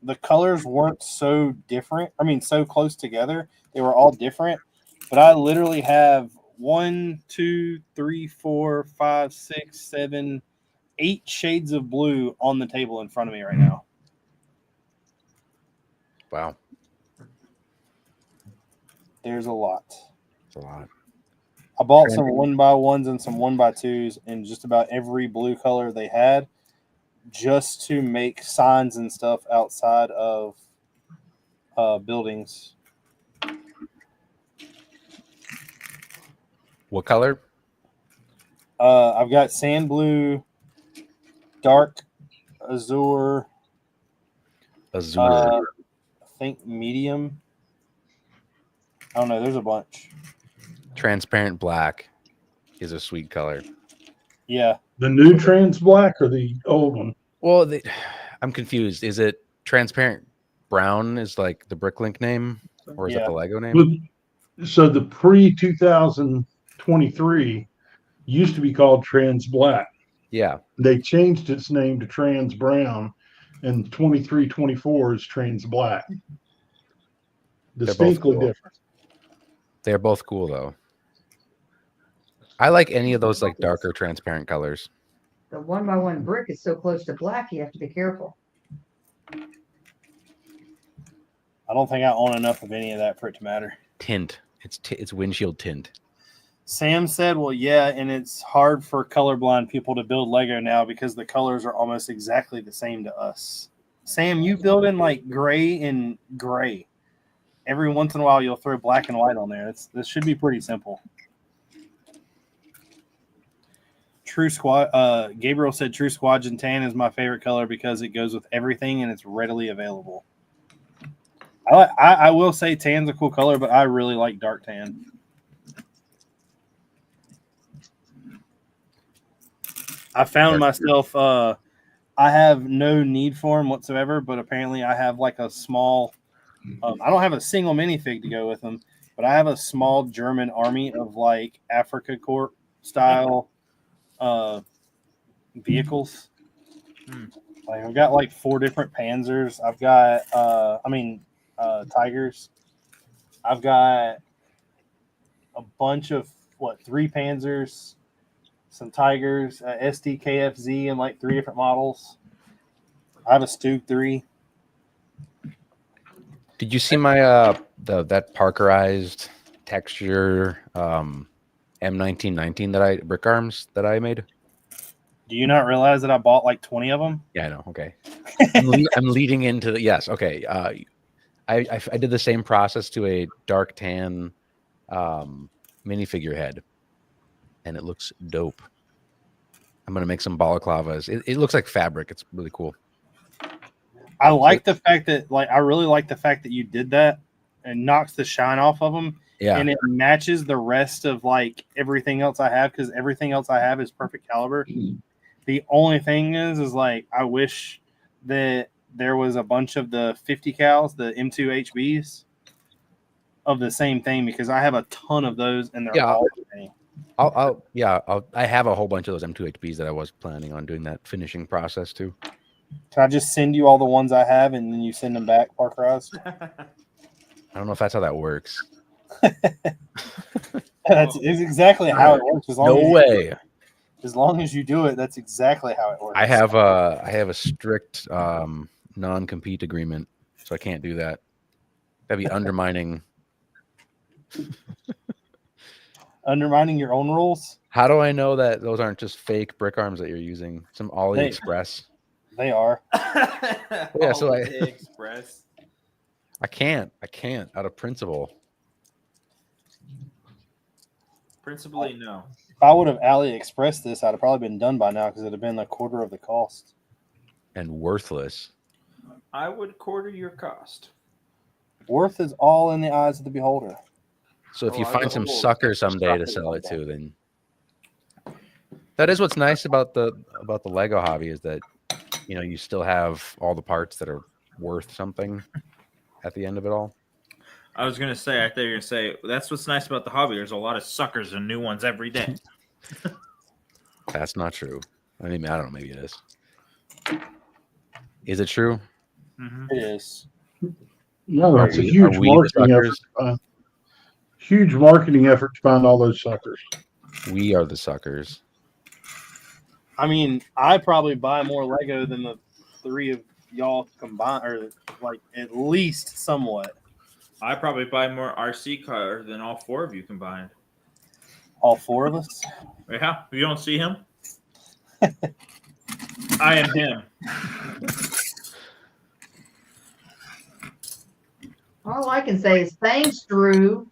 the colors weren't so different. I mean, so close together. They were all different. But I literally have 1, 2, 3, 4, 5, 6, 7, 8 shades of blue on the table in front of me right now. Wow, There's a lot. that's a lot. I bought some 1x1s and some 1x2s in just about every blue color they had just to make signs and stuff outside of buildings. What color? I've got sand blue, dark azure, Azure. I think medium. I don't know. There's a bunch. Transparent black is a sweet color. Yeah. The new trans black or the old one? Well, I'm confused. Is it transparent brown is like the Bricklink name, or is it Yeah. the Lego name? Well, so the pre 2023 used to be called trans black. Yeah. They changed its name to trans brown and 2324 is trans black. both Distinctly cool. different. They're both cool though. I like any of those like darker transparent colors. The 1x1 brick is so close to black, you have to be careful. I don't think I own enough of any of that for it to matter. Tint. It's windshield tint. Sam said, well, yeah, and it's hard for colorblind people to build Lego now because the colors are almost exactly the same to us. Sam, you build in like gray and gray. Every once in a while, you'll throw black and white on there. This should be pretty simple. True Squad. Gabriel said True Squadron Tan is my favorite color because it goes with everything and it's readily available. I will say tan's a cool color, but I really like dark tan. I found myself, I have no need for them whatsoever, but apparently I have like a small, I don't have a single minifig to go with them, but I have a small German army of like Africa Corps style vehicles. Like I've got like 4 different Panzers. I've got, Tigers. I've got a bunch of 3 Panzers, some Tigers, SDKFZ, and like 3 different models. I have a Stug 3. Did you see my that Parkerized texture M1919 brick arms that I made? Do you not realize that I bought like 20 of them? Yeah, I know. Okay, I'm leading into the yes. Okay, I did the same process to a dark tan minifigure head, and it looks dope. I'm gonna make some balaclavas. It looks like fabric. It's really cool. I like the fact that I really like the fact that you did that and knocks the shine off of them. Yeah, and it matches the rest of like everything else I have because everything else I have is perfect caliber. The only thing is like I wish that there was a bunch of the 50 cals, the M2 HBs of the same thing because I have a ton of those and they're all the same. I have a whole bunch of those M2 HBs that I was planning on doing that finishing process too. Can I just send you all the ones I have and then you send them back, Parkerized? I don't know if that's how that works. That's exactly how it works. As long as you do it, that's exactly how it works. I have a strict non-compete agreement, so I can't do that. That'd be undermining your own rules. How do I know that those aren't just fake brick arms that you're using? Some AliExpress. They are. Yeah, so AliExpress. I can't out of principle. Principally, no. If I would have AliExpressed this, I'd have probably been done by now because it'd have been a quarter of the cost. And worthless. I would quarter your cost. Worth is all in the eyes of the beholder. So if you find some sucker someday to sell it to, then that is what's nice about the Lego hobby is that you still have all the parts that are worth something at the end of it all. I was gonna say, I thought you were gonna say that's what's nice about the hobby. There's a lot of suckers and new ones every day. That's not true. I mean, I don't know. Maybe it is. Is it true? Mm-hmm. It is. No, it's a huge marketing effort. Huge marketing effort to find all those suckers. We are the suckers. I mean, I probably buy more Lego than the 3 of y'all combined, or like at least somewhat. I probably buy more RC car than all 4 of you combined. All 4 of us? Yeah, you don't see him? I am him. All I can say is thanks, Drew.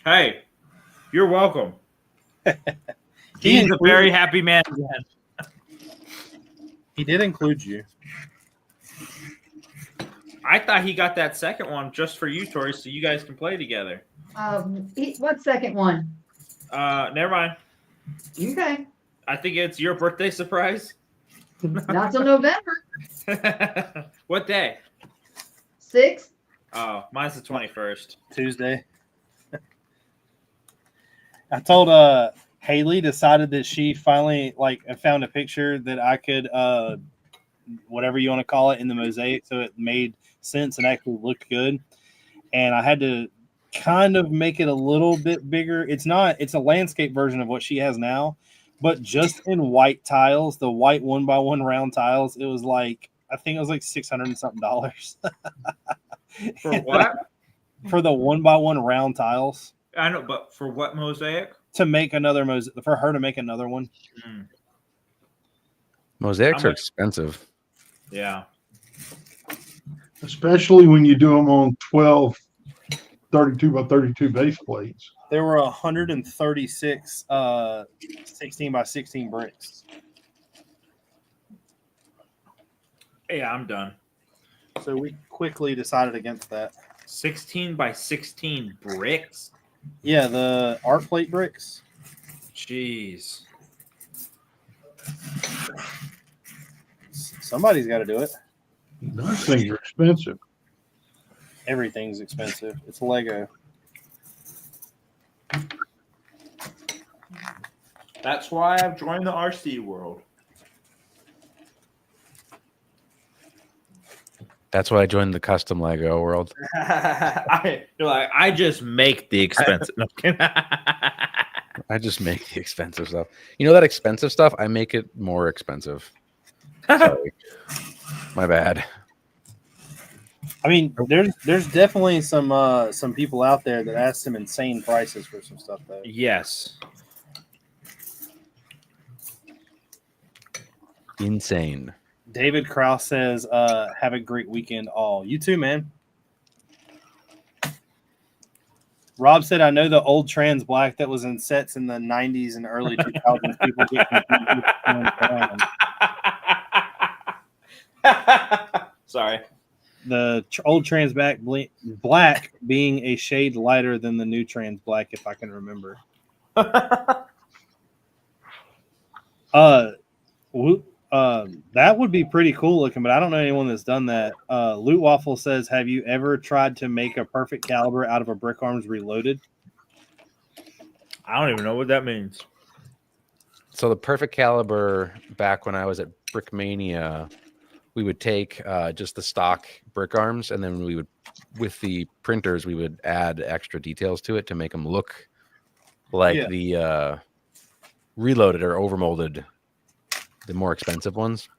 Hey, you're welcome. He's a very happy man again. He did include you. I thought he got that second one just for you, Tori, so you guys can play together. What second one? Never mind. Okay. I think it's your birthday surprise. Not till November. What day? 6th. Oh, mine's the 21st. Tuesday. I told Haley decided that she finally found a picture that I could whatever you want to call it, in the mosaic, so it made sense and actually looked good. And I had to kind of make it a little bit bigger. It's a landscape version of what she has now, but just in white tiles, the white 1x1 round tiles, it was like, I think it was like $600 and something. For what? For the 1x1 round tiles. I know, but for what mosaic? To make another mosaic, for her to make another one. Mm. Mosaics are expensive. Yeah. Especially when you do them on 12 32 by 32 base plates. There were 136 16 by 16 bricks. Yeah, I'm done. So we quickly decided against that. 16 by 16 bricks? Yeah, the art plate bricks. Jeez. Somebody's got to do it. Those things are expensive. Everything's expensive. It's Lego. That's why I've joined the RC world. That's why I joined the custom Lego world. I just make the expensive. No, I just make the expensive stuff. You know that expensive stuff? I make it more expensive. Sorry. My bad. I mean, there's definitely some people out there that ask some insane prices for some stuff though. Yes. Insane. David Krause says, have a great weekend all. You too, man. Rob said, I know the old trans black that was in sets in the 90s and early 2000s. People get confused with Sorry. the old trans black being a shade lighter than the new trans black, if I can remember. That would be pretty cool looking, but I don't know anyone that's done that. Loot Waffle says, have you ever tried to make a perfect caliber out of a Brick Arms Reloaded? I don't even know what that means. So the perfect caliber, back when I was at Brickmania, we would take just the stock brick arms, and then we would, with the printers, we would add extra details to it to make them look like the reloaded or overmolded, the more expensive ones.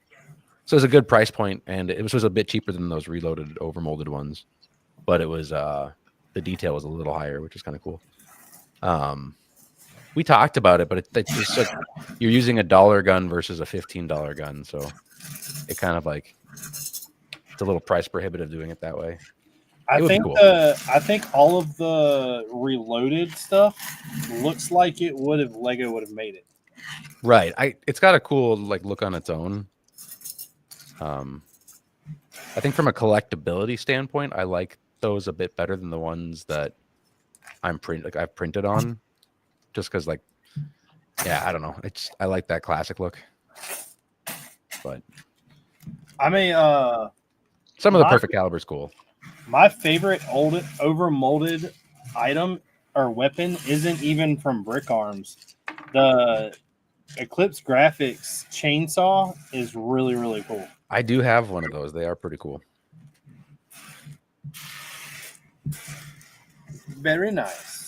So it was a good price point, and it was a bit cheaper than those reloaded overmolded ones, but it was the detail was a little higher, which is kind of cool. We talked about it, but it's just like you're using a $1 gun versus a $15 gun, so it kind of like it's a little price prohibitive doing it that way. I think cool. I think all of the reloaded stuff looks like Lego would have made it. Right. It's got a cool like look on its own. I think from a collectability standpoint, I like those a bit better than the ones that I've printed on. Just because, like, yeah, I don't know. I like that classic look. But some of the perfect caliber is cool. My favorite old overmolded item or weapon isn't even from Brick Arms. The Eclipse Graphics chainsaw is really, really cool. I do have one of those. They are pretty cool. Very nice.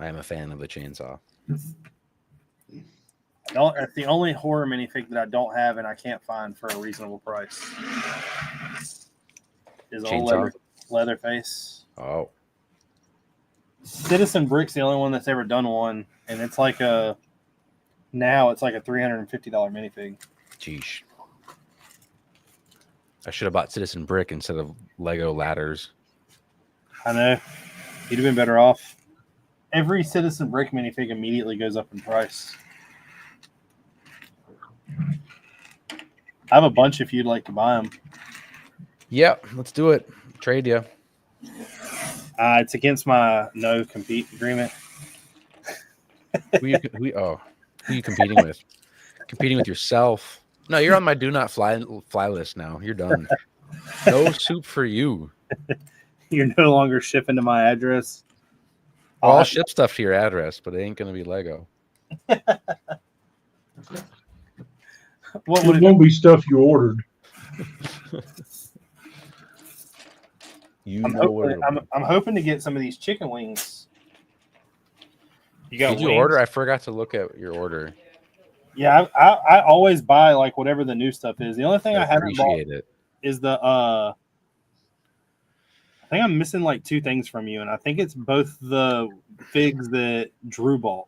I am a fan of the chainsaw. That's the only horror minifig that I don't have and I can't find for a reasonable price. Is old Leatherface. Oh. Citizen Bric's the only one that's ever done one, and it's like a $350 minifig. Jeez. I should have bought Citizen Brick instead of Lego ladders. I know. You'd have been better off. Every Citizen Brick minifig immediately goes up in price. I have a bunch if you'd like to buy them. Yep, let's do it. Trade you. It's against my no compete agreement. Who are you competing with? Competing with yourself. No, you're on my do not fly list now. You're done. No soup for you. You're no longer shipping to my address. I'll ship stuff to your address, but it ain't going to be Lego. What would It it won't be stuff you ordered. You I'm know what? hoping, I'm hoping to get some of these chicken wings. You got Did you wings? order? I forgot to look at your order. Yeah, I always buy like whatever the new stuff is. The only thing I haven't bought appreciate it. is the I think I'm missing like two things from you, and I think it's both the figs that Drew bought.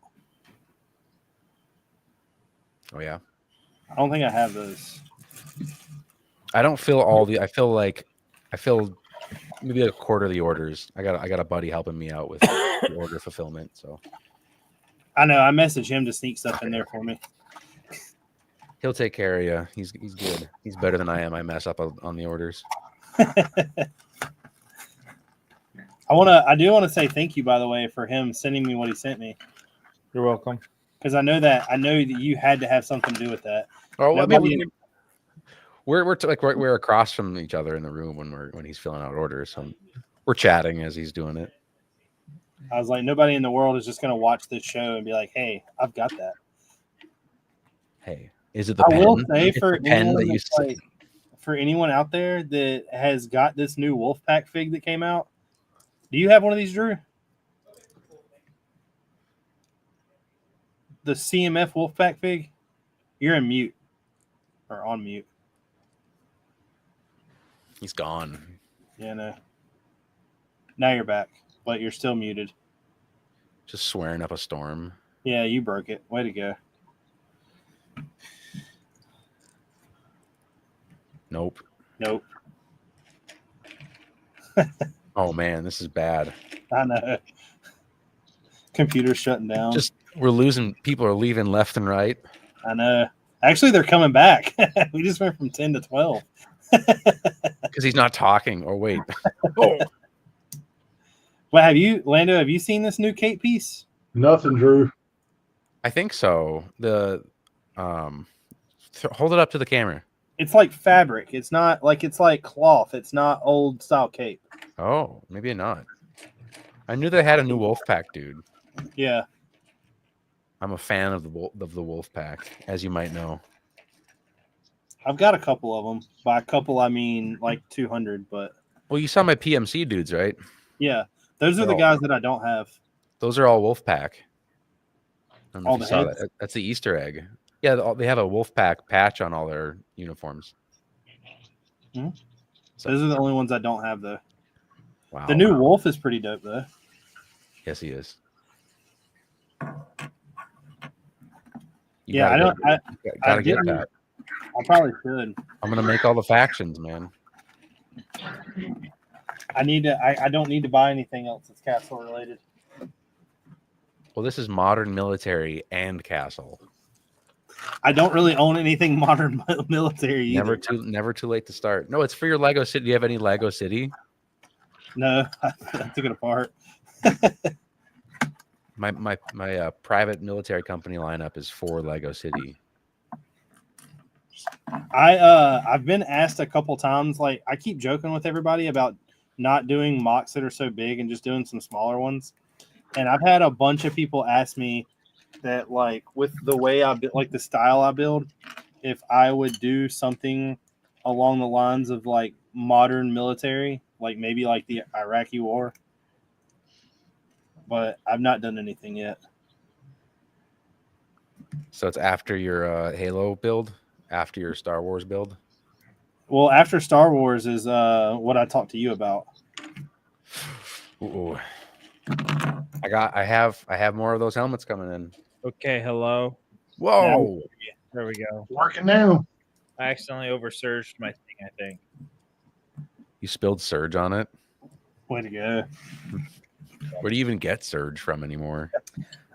Oh yeah. I don't think I have those. I don't fill all the. I fill maybe a quarter of the orders. I got a buddy helping me out with the order fulfillment. So I know. I messaged him to sneak stuff in there for me. he'll take care of you. He's good. He's better than I am. I mess up on the orders. I do want to say thank you, by the way, for him sending me what he sent me, You're welcome. because I know that you had to have something to do with that. Oh, I Nobody- mean, we're across from each other in the room when he's filling out orders. So we're chatting as he's doing it. I was like, nobody in the world is just going to watch this show and be like, "Hey, I've got that." Hey, is it the I pen? will say It's for the pen anyone that you that's like, for anyone out there that has got this new Wolfpack fig that came out, do you have one of these, Drew? The CMF Wolfpack fig? You're in mute or on mute. He's gone. Yeah, no. Now you're back, but you're still muted. Just swearing up a storm. Yeah, you broke it. Way to go. Nope. Nope. Oh man, this is bad. I know. Computer's shutting down. We're losing. People are leaving left and right. I know. Actually, they're coming back. We just went from 10 to 12. Because he's not talking. Or wait. Oh. Well, Lando, have you seen this new Kate piece? Nothing, Drew. I think so. Hold it up to the camera. It's like fabric. It's not like it's like cloth. It's not old style cape. Oh, maybe not. I knew they had a new Wolfpack, dude. Yeah. I'm a fan of the Wolfpack, as you might know. I've got a couple of them. By a couple, I mean like 200, but Well, you saw my PMC dudes, right? yeah. Those are the guys that I don't have. Those are all Wolfpack. I don't know All if you the saw heads? that. That's the Easter egg. Yeah, they have a Wolfpack patch on all their uniforms. Mhm. So, Those are the only ones I don't have, though. wow. The new Wolf is pretty dope, though. Yes, he is. Yeah, I don't. Gotta get didn't- that. I probably should. I'm gonna make all the factions, man. I need to. I don't need to buy anything else that's castle related. Well, this is modern military and castle. I don't really own anything modern military either. Never too late to start. No, it's for your Lego City. Do you have any Lego City? No, I took it apart. My private military company lineup is for Lego City. I've been asked a couple times. Like, I keep joking with everybody about not doing mocks that are so big and just doing some smaller ones. And I've had a bunch of people ask me that, like, with the way I build, like the style I build, if I would do something along the lines of like modern military, like maybe like the Iraqi war. But I've not done anything yet. So it's after your Halo build, after your Star Wars build. Well, after Star Wars is what I talked to you about. Ooh. I have more of those helmets coming in. Okay, hello. Whoa! There we go. Working now. I accidentally oversurged my thing, I think. You spilled Surge on it. Way to go. Where do you even get Surge from anymore?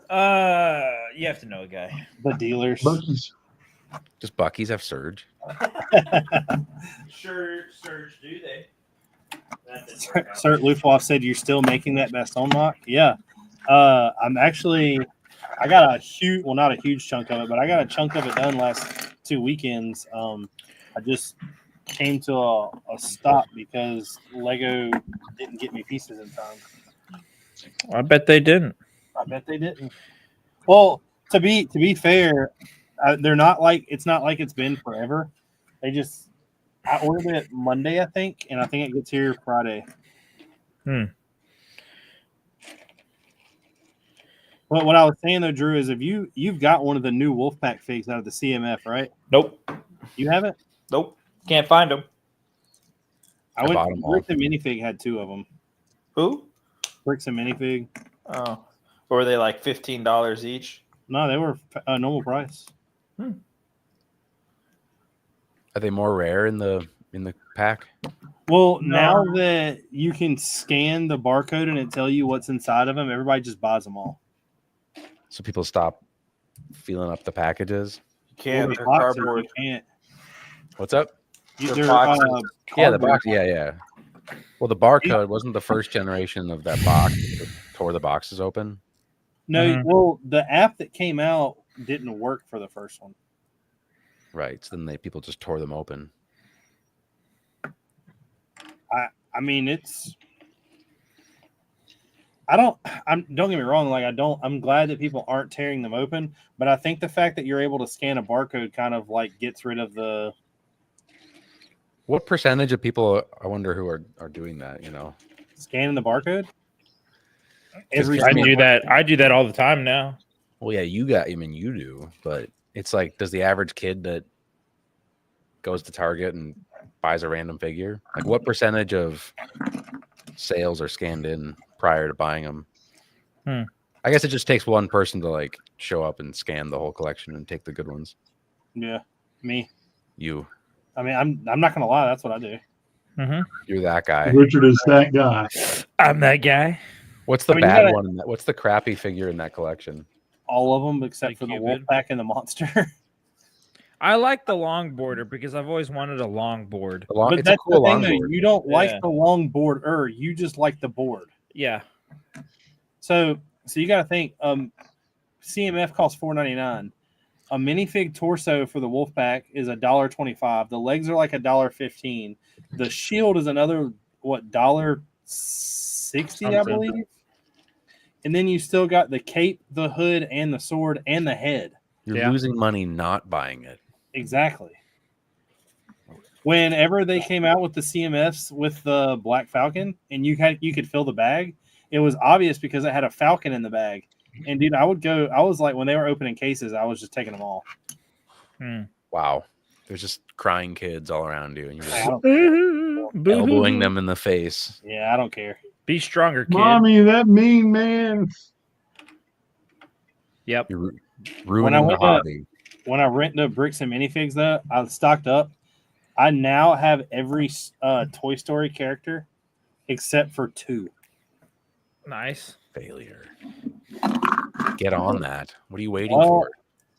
You have to know a guy. The dealers. Bucky's. Just Bucky's have Surge. Sure, Surge, do they? Sir Luftwaffe said you're still making that best on mock. Yeah. I'm actually, I got a huge, well, not a huge chunk of it, but I got a chunk of it done last 2 weekends. I just came to a stop because Lego didn't get me pieces in time. I bet they didn't. I bet they didn't. Well, To be fair, they're not like it's not like it's been forever. They just I ordered it Monday, I think, and I think it gets here Friday. But what I was saying though, Drew, is if you've got one of the new Wolfpack figs out of the CMF, right? Nope. You haven't? Nope. Can't find them. I bought went. them all. Bricks and Minifig had 2 of them. Who? Bricks and Minifig. Oh. Or were they like $15 each? No, they were normal price. Are they more rare in the pack? Well, now that you can scan the barcode and it tell you what's inside of them, everybody just buys them all. So people stop feeling up the packages. You can't. Well, They're the boxes, cardboard. you can't. What's up? They're They're, boxes. Yeah, the cardboard. box. Yeah. Well, the barcode wasn't the first generation of that box. It tore the boxes open. No, Mhm. well, the app that came out didn't work for the first one. Right. So then people just tore them open. I mean, don't get me wrong. Like I'm glad that people aren't tearing them open, but I think the fact that you're able to scan a barcode kind of like gets rid of the. What percentage of people, I wonder, who are doing that? Scanning the barcode. I do that. I do that all the time now. Well, yeah, you do, but it's like, does the average kid that goes to Target and buys a random figure, like what percentage of sales are scanned in prior to buying them? I guess it just takes one person to like show up and scan the whole collection and take the good ones. Yeah, me. You. I mean, I'm not gonna lie. That's what I do. Mm-hmm. You're that guy. Richard is that guy. I'm that guy. What's the I mean, bad one? What's the crappy figure in that collection? All of them except Like for the Cupid? Wolfpack and the Monster. I like the long border because I've always wanted a long board. But It's a that's cool the thing, long though. board. You don't Yeah. like the long board, you just like the board. Yeah. So you got to think. CMF costs $4.99. A minifig torso for the Wolfpack is $1.25. The legs are like $1.15. The shield is another $1.60, I Something. believe. And then you still got the cape, the hood, and the sword, and the head. You're Yeah. losing money not buying it. Exactly. Whenever they came out with the CMFs with the Black Falcon, and you could fill the bag, it was obvious because it had a Falcon in the bag. And dude, I was like, when they were opening cases, I was just taking them all. Wow. There's just crying kids all around you, and you're I just don't, elbowing them in the face. yeah, I don't care. Be stronger, kid. Mommy, that mean man. Yep. You're When I ruining the went to- hobby. When I rent the Bricks and minifigs, though, I stocked up. I now have every Toy Story character except for 2. Nice. Failure. Get on that. What are you waiting Well, for?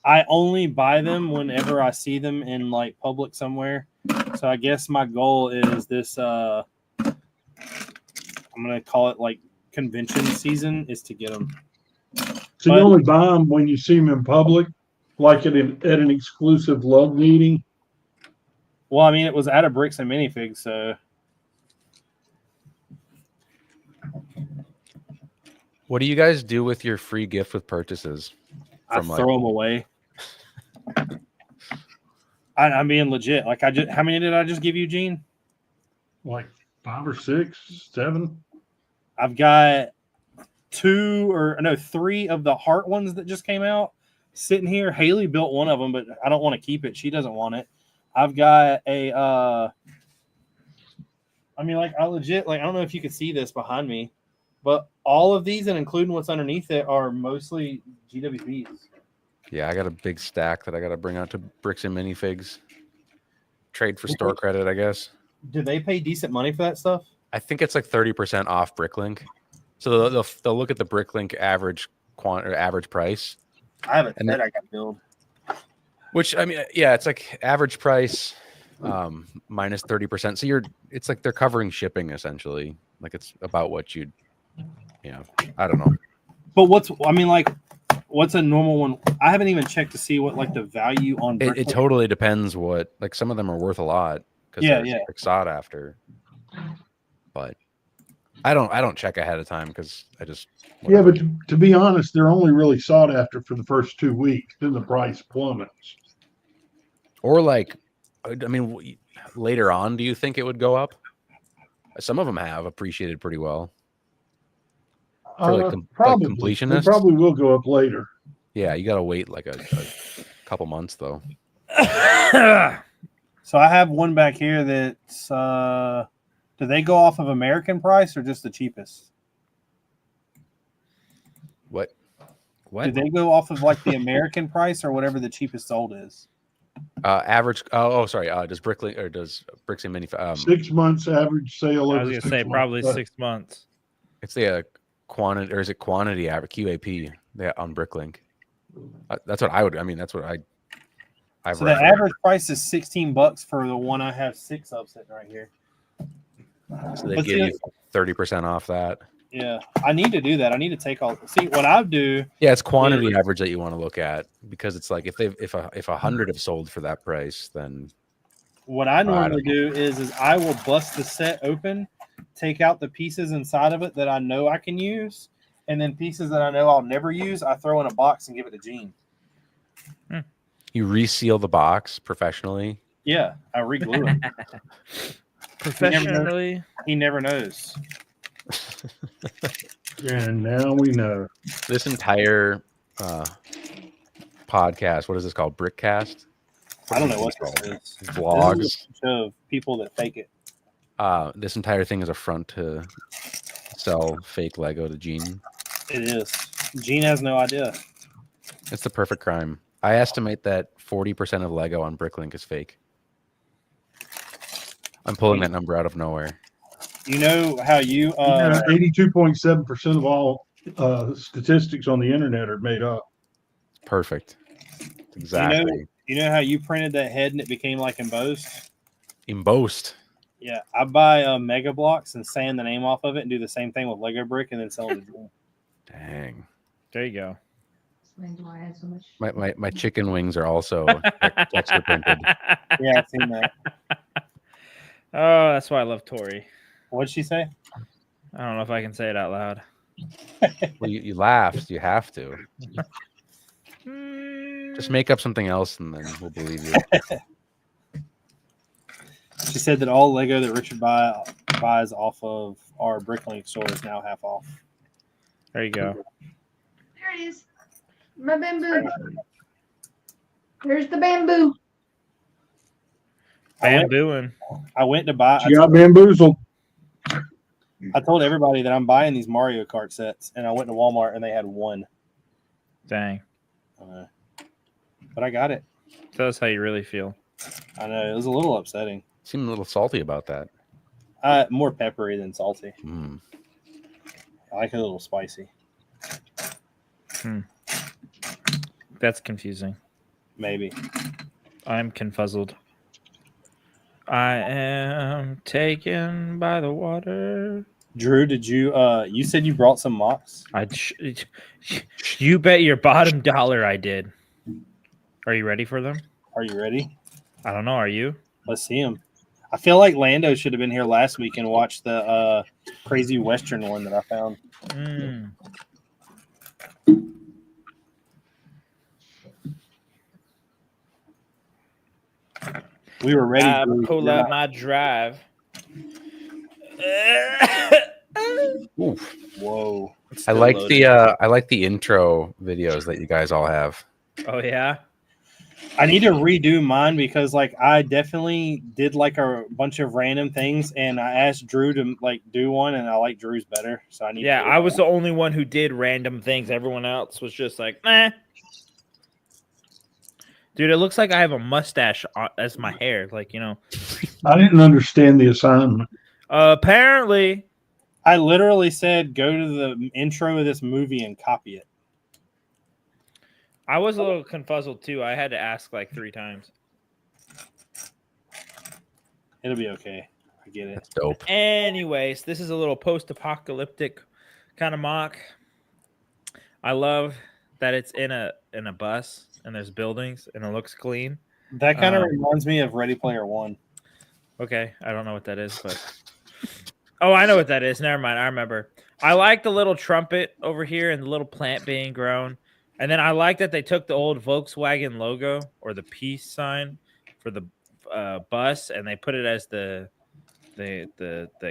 I only buy them whenever I see them in like public somewhere. So I guess my goal is this. I'm gonna call it like convention season is to get them. So you only buy them when you see them in public, like at an exclusive love meeting. Well, I mean, it was at a Bricks and minifigs, so What do you guys do with your free gift with purchases? I From, throw them away. I'm being legit. Like how many did I just give you, Gene? Like 5 or 6, 7. I've got 3 of the heart ones that just came out sitting here. Haley built one of them, but I don't want to keep it. She doesn't want it. I've got a I mean, like I legit, like I don't know if you can see this behind me, but all of these and including what's underneath it are mostly GWPs. Yeah, I got a big stack that I got to bring out to Bricks and Minifigs. Trade for store credit, I guess. Do they pay decent money for that stuff? I think it's like 30% off Bricklink. So they'll look at the Bricklink average average price. I haven't And said I got billed. Which, I mean, yeah, it's like average price minus 30%. So it's like they're covering shipping essentially. Like it's about what I don't know. But what's a normal one? I haven't even checked to see what like the value on It Bricklink- totally depends what, like some of them are worth a lot because Yeah, they're yeah. like sought after. But I don't check ahead of time because I just Yeah, whatever. but to be honest, they're only really sought after for the first 2 weeks. Then the price plummets. Or like, I mean, later on, do you think it would go up? Some of them have appreciated pretty well for like Probably. They completionists. probably will go up later. Yeah, you gotta wait like a couple months though. So I have one back here that's do they go off of American price or just the cheapest? What? Do they go off of like the American price or whatever the cheapest sold is? Average. Sorry. Does Bricklink or does Bricks and Mini? 6 months average sale I over was gonna 6 say months. probably 6 months. It's the quantity, or is it quantity average QAP on Bricklink? That's what I would. I mean, that's what I've So the read. average price is $16 for the one I have 6 of sitting right here. So they But give see, you 30% off that. yeah, I need to do that. I need to take all. See, what I do. Yeah, it's quantity average that you want to look at because it's like if 100 have sold for that price, then What I normally do is I will bust the set open, take out the pieces inside of it that I know I can use, and then pieces that I know I'll never use, I throw in a box and give it to Gene. you reseal the box professionally. Yeah, I reglue it. Professionally. He never knows. And now we know. This entire podcast, what is this called? Brickcast? I don't know what this is. Vlogs. This is a bunch of people that fake it. This entire thing is a front to sell fake Lego to Gene. It is. Gene has no idea. It's the perfect crime. I estimate that 40% of Lego on Bricklink is fake. I'm pulling that number out of nowhere. You know how you 82.7% of all statistics on the internet are made up. Perfect. Exactly. You know how you printed that head and it became like embossed? Embossed. Yeah, I buy Mega Blocks and sand the name off of it and do the same thing with Lego brick and then sell it. Dang. There you go. Explains why I had so much. My chicken wings are also texture printed. Yeah, I've seen that. Oh, that's why I love Tori. What'd she say? I don't know if I can say it out loud. Well, you laughed. You have to. Just make up something else and then we'll believe you. She said that all Lego that Richard buys off of our Bricklink store is now half off. There you go. There it is. My bamboo. There's the bamboo. Bambooing. I went to buy. You got bamboozled. I told everybody that I'm buying these Mario Kart sets, and I went to Walmart and they had one. Dang. But I got it. So that's how you really feel. I know it was a little upsetting. Seem a little salty about that. More peppery than salty. Mm. I like it a little spicy. That's confusing. Maybe. I'm confuzzled. I am taken by the water. Drew, did you? You said you brought some mocks. You bet your bottom dollar I did. Are you ready for them? Are you ready? I don't know. Are you? Let's see them. I feel like Lando should have been here last week and watched the crazy Western one that I found. We were ready. I pull up my drive. Oof. Whoa! I like the intro videos that you guys all have. Oh yeah. I need to redo mine because like I definitely did like a bunch of random things, and I asked Drew to like do one, and I like Drew's better. So I need. Yeah, I was the only one who did random things. Everyone else was just like, meh. Dude, it looks like I have a mustache as my hair. Like, you know. I didn't understand the assignment. Apparently. I literally said, go to the intro of this movie and copy it. I was a little confuzzled too. I had to ask like 3 times. It'll be okay. I get it. That's dope. Anyways, this is a little post-apocalyptic kind of mock. I love that it's in a bus and there's buildings and it looks clean. That kind of reminds me of Ready Player One. Okay, I don't know what that is, but Oh, I know what that is. Never mind. I remember. I like the little trumpet over here and the little plant being grown. And then I like that they took the old Volkswagen logo or the peace sign for the bus and they put it as the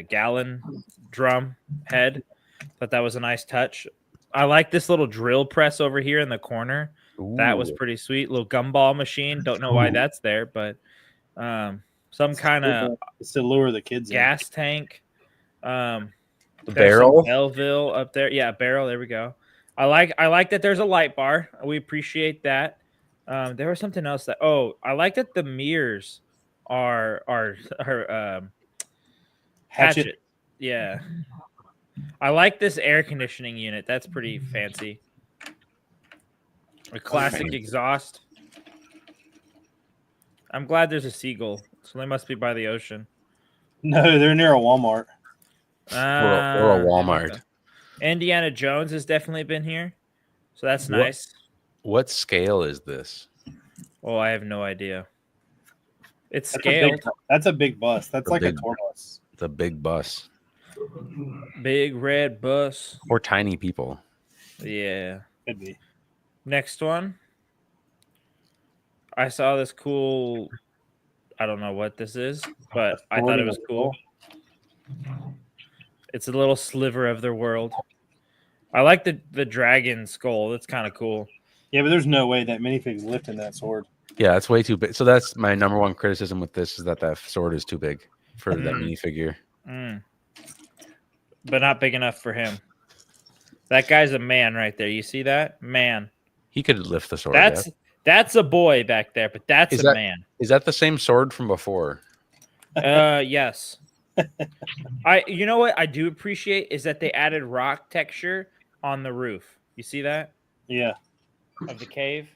gallon drum head. Thought that was a nice touch. I like this little drill press over here in the corner. That was Ooh. pretty sweet. Little gumball machine. Don't know why that's there, but some kind of It's to lure the kids in. gas tank. The There's some barrel. Belleville up there. Yeah, barrel. There we go. I like that there's a light bar. We appreciate that. There was something else that I like that the mirrors are hatchet. Yeah. I like this air conditioning unit. That's pretty fancy. A classic Fancy. exhaust. I'm glad there's a seagull. So they must be by the ocean. No, they're near a Walmart. Or a Walmart. Indiana Jones has definitely been here. So that's What- nice. What scale is this? Oh, I have no idea. It's That's scaled. That's a big bus. That's A like big- a tour bus. It's a big bus. Big red bus. Or tiny people. Yeah. Could be. Next one. I saw this cool. I don't know what this is, but I thought it was cool. It's a little sliver of their world. I like the dragon skull. That's kind of cool. Yeah, but there's no way that minifig's lifting that sword. Yeah, it's way too big. So that's my number one criticism with this is that sword is too big for that minifigure. But not big enough for him. That guy's a man right there. You see that? Man. He could lift the sword. That's a boy back there, but that's Is a that- man. Is that the same sword from before? Yes. You know what I do appreciate is that they added rock texture on the roof. You see that? Yeah. Of the cave,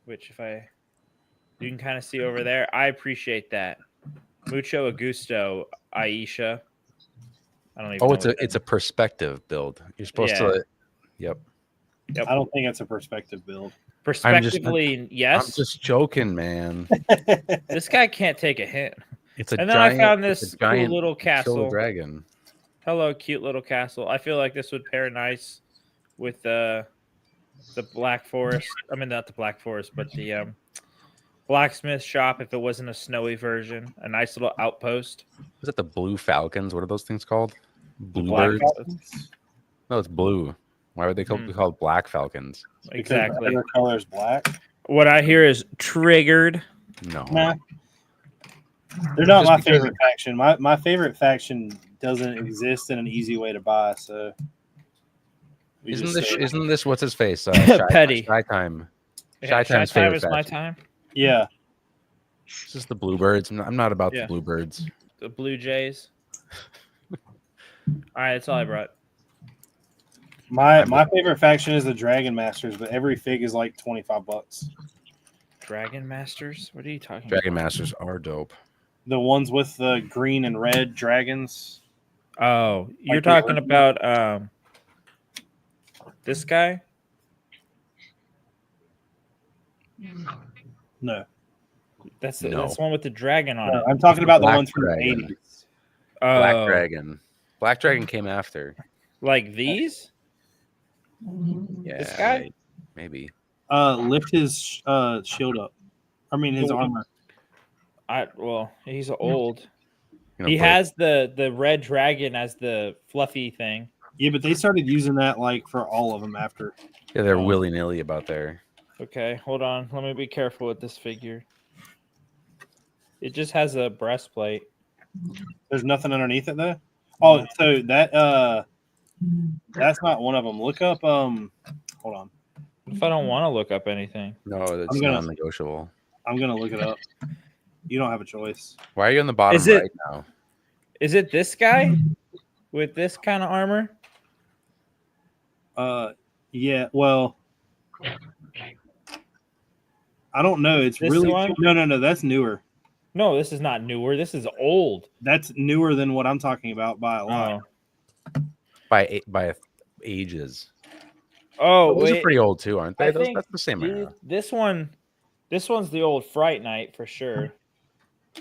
which you can kind of see over there. I appreciate that. Mucho gusto, Aisha. I don't even. Oh, know it's a perspective build. You're supposed to. Yep. I don't think it's a perspective build. Prospectively, yes. I'm just joking, man. This guy can't take a hint. It's a And then giant, I found it's this a cool giant little castle. killer dragon. Hello, cute little castle. I feel like this would pair nice with the Black Forest. I mean, not the Black Forest, but the blacksmith shop. If it wasn't a snowy version, a nice little outpost. Is that the blue falcons? What are those things called? Black Bluebirds? Falcons? No, it's blue. Why would they be called black falcons? Exactly. Their color is black. What I hear is triggered. No. Nah. They're not Just my because- favorite faction. My favorite faction doesn't exist in an easy way to buy. So we Isn't just this say- isn't this what's his face? Petty. Shy Time. Yeah, Shy-Time's Shy Time favorite is my faction. time. Yeah. This is the bluebirds. I'm not about Yeah. the bluebirds. The Blue Jays. All right, that's all I brought. My favorite faction is the Dragon Masters, but every fig is like $25. Dragon Masters? What are you talking Dragon Masters are dope. The ones with the green and red dragons. about? Oh, you're Like the talking original? about this guy? No, That's No. that's the one with the dragon on no it. I'm talking about the Black ones from Dragon. the 80s. Black Oh, Dragon. Black Dragon came after. like these? Yeah. This guy? Lift Maybe. his shield up. I mean his Oh, armor. He's old. You know, He but- has the red dragon as the fluffy thing. Yeah, but they started using that like for all of them after. Yeah, they're willy nilly about there. Okay, hold on. Let me be careful with this figure. It just has a breastplate. There's nothing underneath it though. Oh, so that's not one of them. Look up. Hold on. If I don't want to look up anything, No, it's I'm gonna- non-negotiable. I'm gonna look it up. You don't have a choice. Why are you on the bottom Is it- right now? is it this guy with this kind of armor? Yeah. Well, I don't know. It's This really one? no. That's newer. No, this is not newer. This is old. That's newer than what I'm talking about by a lot. Oh, By ages. oh Those are wait. pretty old too, aren't they? I Those, think that's the same era. This one's the old Fright Night for sure.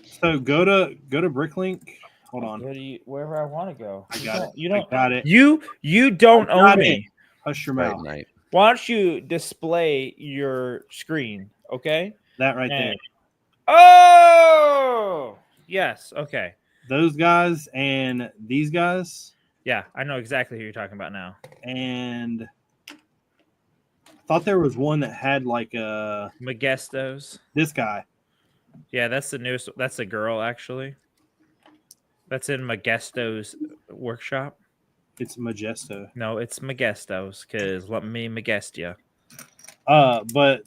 So go to Bricklink. Hold on. Wherever I want to go. I got it. You don't. I got it. You don't I got own it. me. Hush your Right mouth. night. Why don't you display your screen? Okay. That right there. And- Oh yes. Okay. Those guys and these guys, Yeah, I know exactly who you're talking about now. and I thought there was one that had like Magestos. this guy. Yeah, that's the newest. That's a girl actually. That's in Magesto's workshop. It's Majesto. No, it's Magestos because let me Magest you. But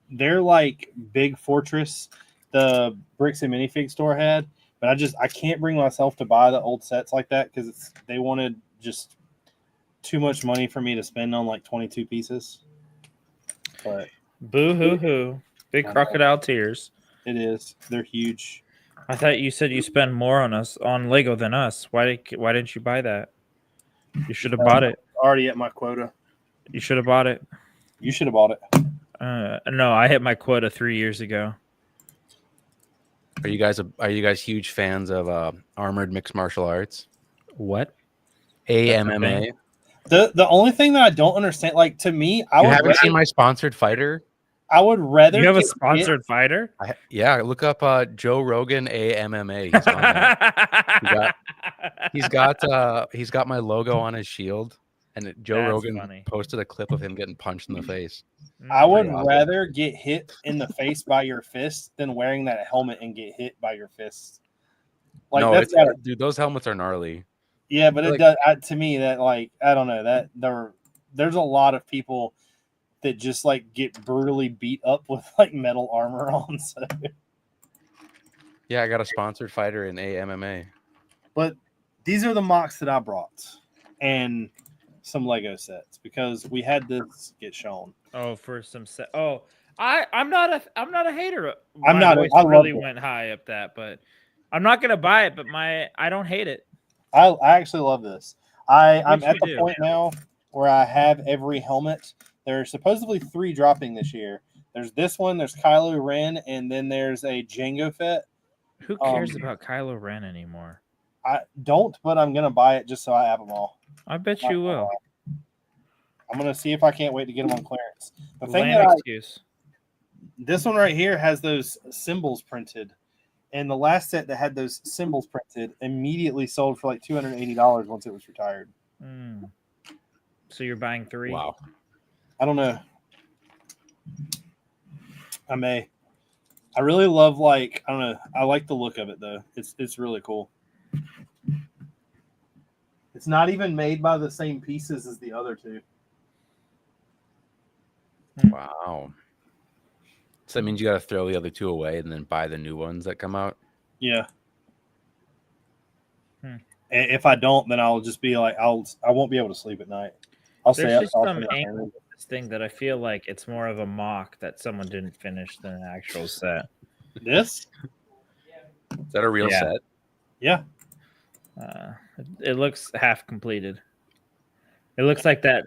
they're like big fortress the Bricks and minifig store had, but I can't bring myself to buy the old sets like that because they wanted just too much money for me to spend on like 22 pieces. But Boo hoo hoo. Big I know. crocodile tears. it is. They're huge. I thought you said you spend more on Lego than us. Why didn't you buy that? You should have bought it. Already at my quota. You should have bought it. You should have bought it. No, I hit my quota 3 years ago. Are you guys huge fans of armored mixed martial arts? What? AMMA. The only thing that I don't understand, like to me, You haven't seen my sponsored fighter? I would rather You have a get sponsored fighter? Yeah, look up Joe Rogan AMMA. He's on there. He's got my logo on his shield, and Joe That's Rogan funny. posted a clip of him getting punched in the face. I would Pretty awesome. rather get hit in the face by your fist than wearing that helmet and get hit by your fist. Like no, that's gotta, dude, those helmets are gnarly. yeah, but it like- does to me that like I don't know that there's a lot of people that just like get brutally beat up with like metal armor on. So, Yeah, I got a sponsored fighter in AMMA. but these are the mocks that I brought and some Lego sets because we had this get shown. Oh, for some set. Oh, I'm not a hater. I'm My not. voice I love really it. went high up that, but I'm not gonna buy it. But I don't hate it. I actually love this. I'm Which at you the do. point now where I have every helmet. There's supposedly 3 dropping this year. There's this one, there's Kylo Ren, and then there's a Jango Fett. Who cares about Kylo Ren anymore? I don't, but I'm gonna buy it just so I have them all. I bet you will. I'm gonna see if I can't wait to get them on clearance. The thing Lame that excuse. this one right here has those symbols printed, and the last set that had those symbols printed immediately sold for like $280 once it was retired. Mm. So you're buying 3? Wow. I don't know. I may. I really love like I don't know. I like the look of it though. It's really cool. It's not even made by the same pieces as the other 2. Wow. So that means you got to throw the other 2 away and then buy the new ones that come out. Yeah. Hmm. And if I don't, then I'll just be like I won't be able to sleep at night. I'll stay There's up. just I'll some stay up angle and- to this thing that I feel like it's more of a mock that someone didn't finish than an actual set. This? Is that a real Yeah. set? Yeah. It looks half completed. It looks like that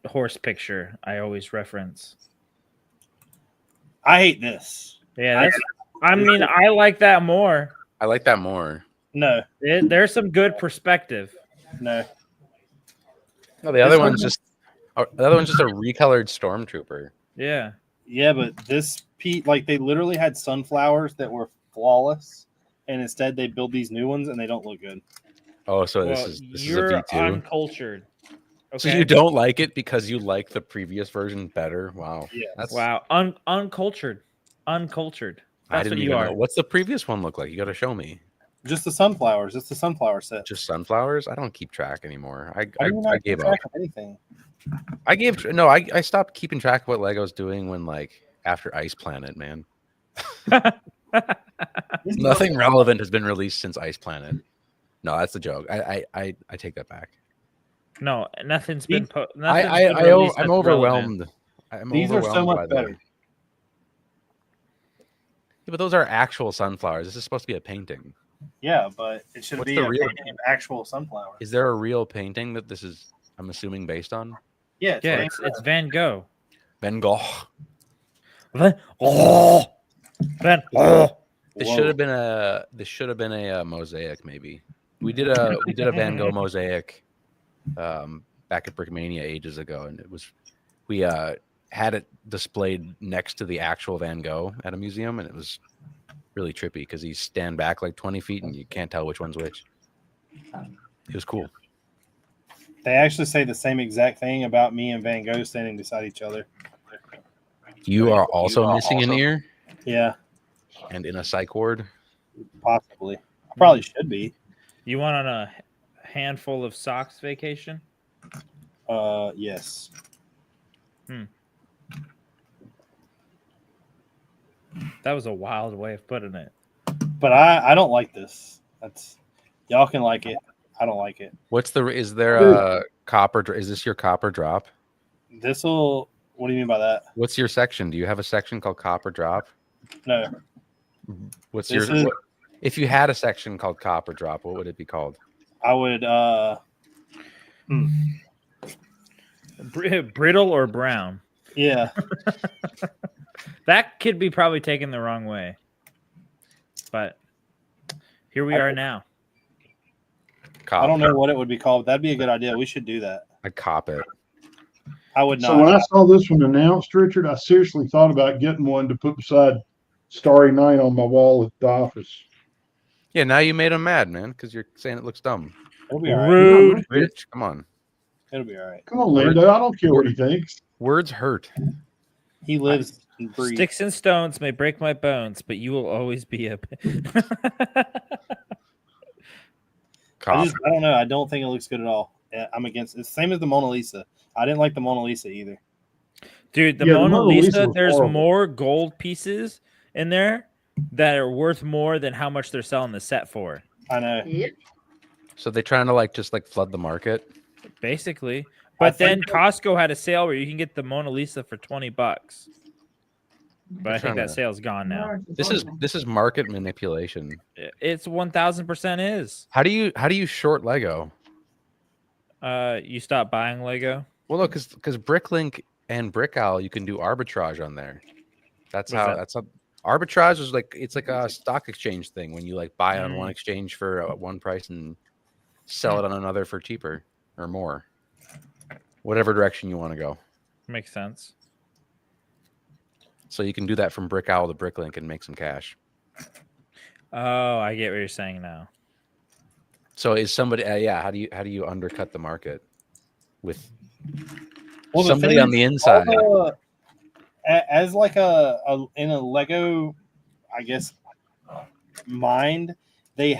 horse picture I always reference. I hate this. Yeah, I mean, I like that more. I like that more. No. There's some good perspective. No. No, the other one's just a recolored stormtrooper. Yeah. Yeah, but this like they literally had sunflowers that were flawless, and instead they build these new ones and they don't look good. Oh, so Well, this is a you're V2. uncultured. So Okay. you don't like it because you like the previous version better? Wow. Yeah. That's Wow. Uncultured. Uncultured. I That's didn't what you even are. know. What's the previous one look like? You got to show me. Just the sunflowers. It's the sunflower set. Just sunflowers? I don't keep track anymore. How do you not I gave keep up. track of anything. I stopped keeping track of what Lego's doing when after Ice Planet, man. Nothing relevant has been released since Ice Planet. No, that's a joke. I take that back. No, nothing's been. I'm I'm overwhelmed. I'm These are so overwhelmed much by better. them. Yeah, but those are actual sunflowers. This is supposed to be a painting. Yeah, but it should What's be the a real- painting of actual sunflowers. Is there a real painting that this is, I'm assuming, based on? Yeah, Yeah, Van it's Van Gogh. Van Gogh. Van Gogh. This Whoa. should have been a mosaic. Maybe we did a Van Gogh mosaic back at Brickmania ages ago, and we had it displayed next to the actual Van Gogh at a museum, and it was really trippy because he's stand back like 20 feet and you can't tell which one's which. It was cool. They actually say the same exact thing about me and Van Gogh standing beside each other. You are also missing an ear Yeah, and in a psych ward. possibly. I probably should be. You went on a handful of socks vacation? Yes. That was a wild way of putting it. But I don't like this. That's y'all can like it. I don't like it. Is there a copper? Is this your copper drop? This'll. What do you mean by that? What's your section? Do you have a section called copper drop? No. What's This your? is- If you had a section called copper drop, what would it be called? I would. Brittle or brown? Yeah. That could be probably taken the wrong way. But here we are now. Cop. I don't know what it would be called. That'd be a good idea. We should do that. I cop it. I would So when not. I saw this one announced, Richard, I seriously thought about getting one to put beside Starry Night on my wall at the office. Yeah, now you made him mad, man, because you're saying it looks dumb. It'll be all right. Rude. Rich, come on. It'll be all right. Come on, Lando. I don't care what he thinks. Words hurt. He lives and breathes. Sticks and stones may break my bones, but you will always be a. Cop. I don't know. I don't think it looks good at all. Yeah, I'm against. It's the same as the Mona Lisa. I didn't like the Mona Lisa either. Dude, the Yeah, the Mona Mona Lisa Lisa, was there's horrible. more gold pieces in there that are worth more than how much they're selling the set for. I know. Yep. So they're trying to just flood the market. Basically. I But then think- Costco had a sale where you can get the Mona Lisa for $20. But I think Trying that to- sale's gone now. This is market manipulation. It's 1000% is. How do you short Lego? You stop buying Lego. Well, look, because Bricklink and Brickowl, you can do arbitrage on there. That's What's how. that? That's how. Arbitrage is it's like a stock exchange thing when you buy on Mm. one exchange for one price and sell it on another for cheaper or more. Whatever direction you want to go. Makes sense. So you can do that from Brickowl to Bricklink and make some cash. Oh, I get what you're saying now. So is somebody? How do you undercut the market with Well, the somebody thing on is, the inside? As like in a Lego, I guess, mind, they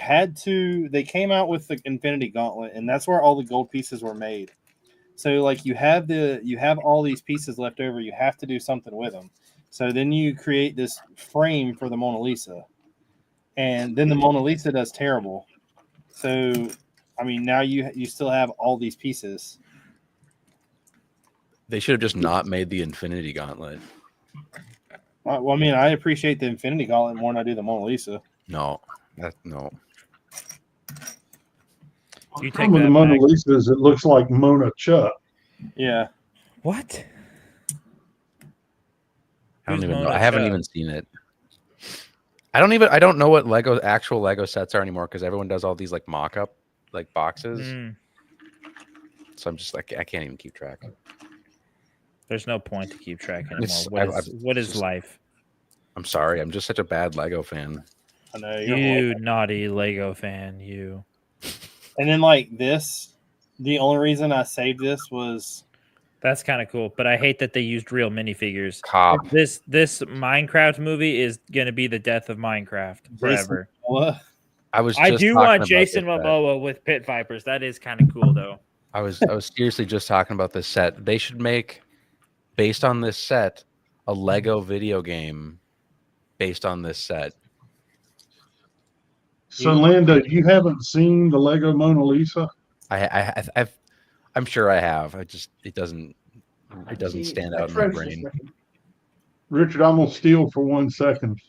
came out with the Infinity Gauntlet, and that's where all the gold pieces were made. So you have all these pieces left over. You have to do something with them. So then you create this frame for the Mona Lisa, and then the Mona Lisa does terrible. So, I mean, now you still have all these pieces. They should have just not made the Infinity Gauntlet. Well, I mean, I appreciate the Infinity Gauntlet more than I do the Mona Lisa. No. You The take problem with that the Mona back. Lisa is it looks like Mona Chuck. Yeah. What? I don't Who's even know. Mona I haven't Chuck? even seen it. I don't know what actual Lego sets are anymore because everyone does all these mock-up boxes. Mm, So I'm just I can't even keep track. there's no point to keep track anymore. It's- What is just- life? I'm sorry. I'm just such a bad Lego fan. I know. You're You horrible. naughty Lego fan, you. And then this, the only reason I saved this was That's kind of cool, but I hate that they used real minifigures. Cobb. This Minecraft movie is going to be the death of Minecraft forever. Momoa. I was. I just do talking want about Jason this set. Momoa with Pit Vipers. That is kind of cool, though. I was seriously just talking about this set. They should make, based on this set, a Lego video game based on this set. So, Lando, you haven't seen the Lego Mona Lisa? I'm sure I have. It doesn't Gee, stand out in my brain. Richard, I'm going to steal for 1 second.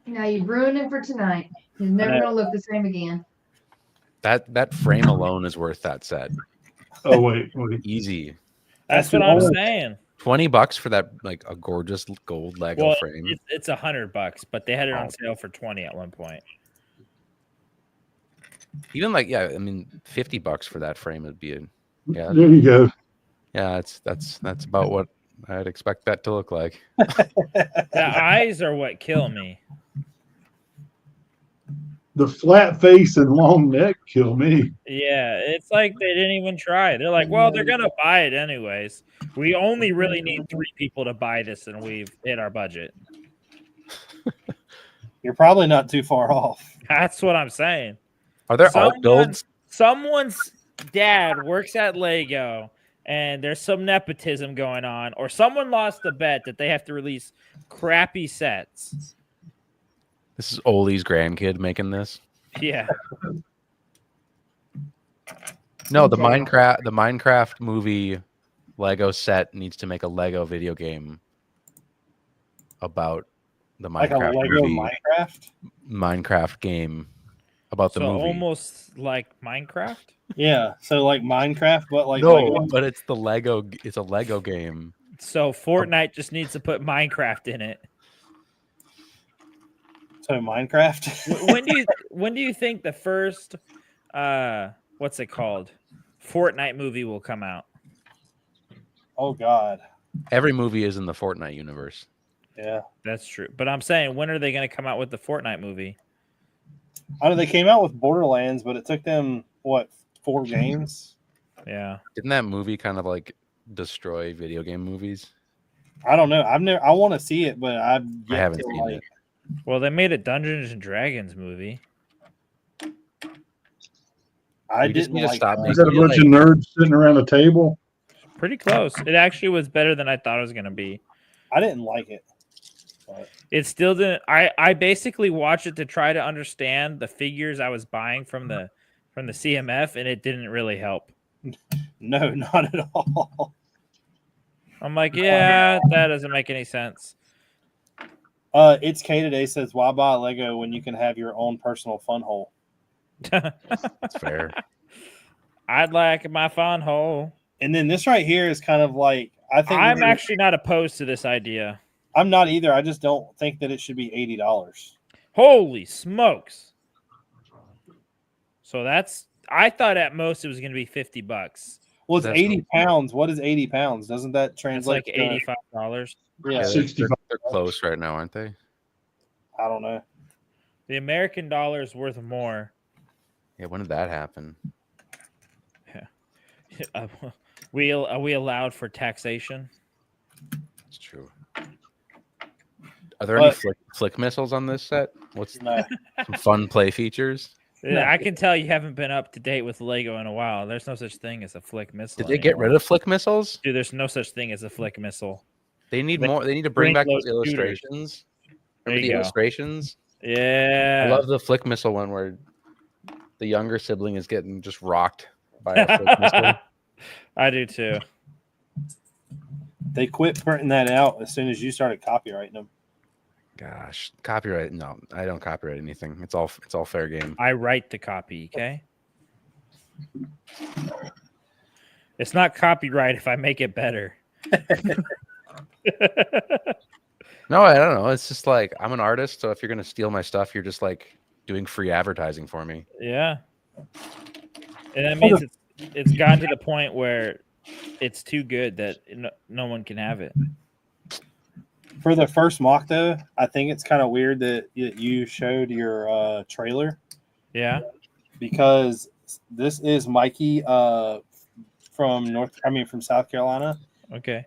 Now you've ruined him for tonight. He's never know. gonna look the same again. That frame alone is worth that set. Oh, wait. Easy. That's the what I'm only- saying. $20 for that, like a gorgeous gold Lego Well, frame. it's $100, but they had it on Oh. sale for 20 at one point. Even like, yeah, I mean, $50 for that frame would be There you go. yeah, that's about what I'd expect that to look like. The eyes are what kill me. The flat face and long neck kill me. Yeah, it's like they didn't even try. They're like, well, they're gonna buy it anyways. We only really need 3 people to buy this, and we've hit our budget. You're probably not too far off. That's what I'm saying. Are there alt builds? Someone's dad works at Lego, and there's some nepotism going on, or someone lost a bet that they have to release crappy sets. This is Oli's grandkid making this. Yeah. No, the Minecraft movie Lego set needs to make a Lego video game about the Like a Minecraft Lego movie. Minecraft game about the So movie. almost like Minecraft? Yeah, so like Minecraft, but like No, Lego. but it's the Lego. It's a Lego game. So Fortnite just needs to put Minecraft in it. So Minecraft. When do you think the first what's it called? Fortnite movie will come out? Oh God. Every movie is in the Fortnite universe. Yeah. That's true. But I'm saying, when are they going to come out with the Fortnite movie? I know they came out with Borderlands, but it took them what 4 games? Yeah. Didn't that movie kind of like destroy video game movies? I don't know. I want to see it, but I haven't seen it. Well, they made a Dungeons and Dragons movie. I We just didn't need to like stop that. Is that a bunch of nerds sitting around a table? Pretty close. It actually was better than I thought it was going to be. I didn't like it. But It still didn't. I basically watched it to try to understand the figures I was buying from the CMF, and it didn't really help. no, not at all. I'm like, yeah, that doesn't make any sense. It's K today says, why buy Lego when you can have your own personal fun hole? That's fair. I'd like my fun hole. And then this right here is kind of like I think I'm actually not opposed to this idea. I'm not either. I just don't think that it should be $80. Holy smokes! So I thought at most it was going to be $50. Well, it's That's 80 pounds. What is 80 pounds? Doesn't that It's translate like to $85. Yeah, They're close right now, aren't they? I don't know. The American dollar is worth more. Yeah. When did that happen? Are we allowed for taxation? It's true. Are there any flick missiles on this set? What's No. some fun play features? I can tell you haven't been up to date with Lego in a while. There's no such thing as a flick missile. Did they get rid of flick missiles? Dude, there's no such thing as a flick missile. They need more. They need to bring back those Spring-load shooters. illustrations. There Remember you the go. illustrations? Yeah. I love the flick missile one where the younger sibling is getting just rocked by a flick missile. I do too. They quit printing that out as soon as you started copyrighting them. Gosh, copyright? No, I don't copyright anything. It's all fair game. I write the copy, okay? It's not copyright if I make it better. No, I don't know. It's just like I'm an artist, so if you're gonna steal my stuff, you're just like doing free advertising for me. Yeah. And that means it's gotten to the point where it's too good that no one can have it. For the first mock, though, I think it's kind of weird that you showed your trailer Yeah. because this is Mikey from South Carolina. Okay.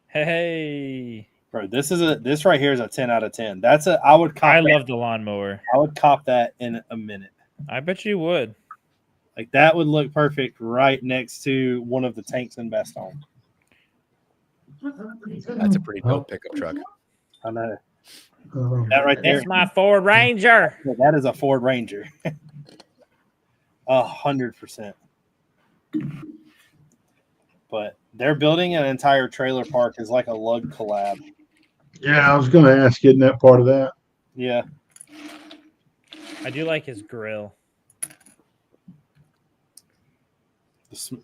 Hey. Bro, this right here is a 10 out of 10. I would cop I that. love the lawnmower. I would cop that in a minute. I bet you would. Like that would look perfect right next to one of the tanks in Bastogne. That's a pretty dope pickup truck. I know. That right there. It's my Ford Ranger. That is a Ford Ranger. 100%. But they're building an entire trailer park as like a lug collab. Yeah, I was going to ask, isn't that part of that? Yeah. I do like his grill.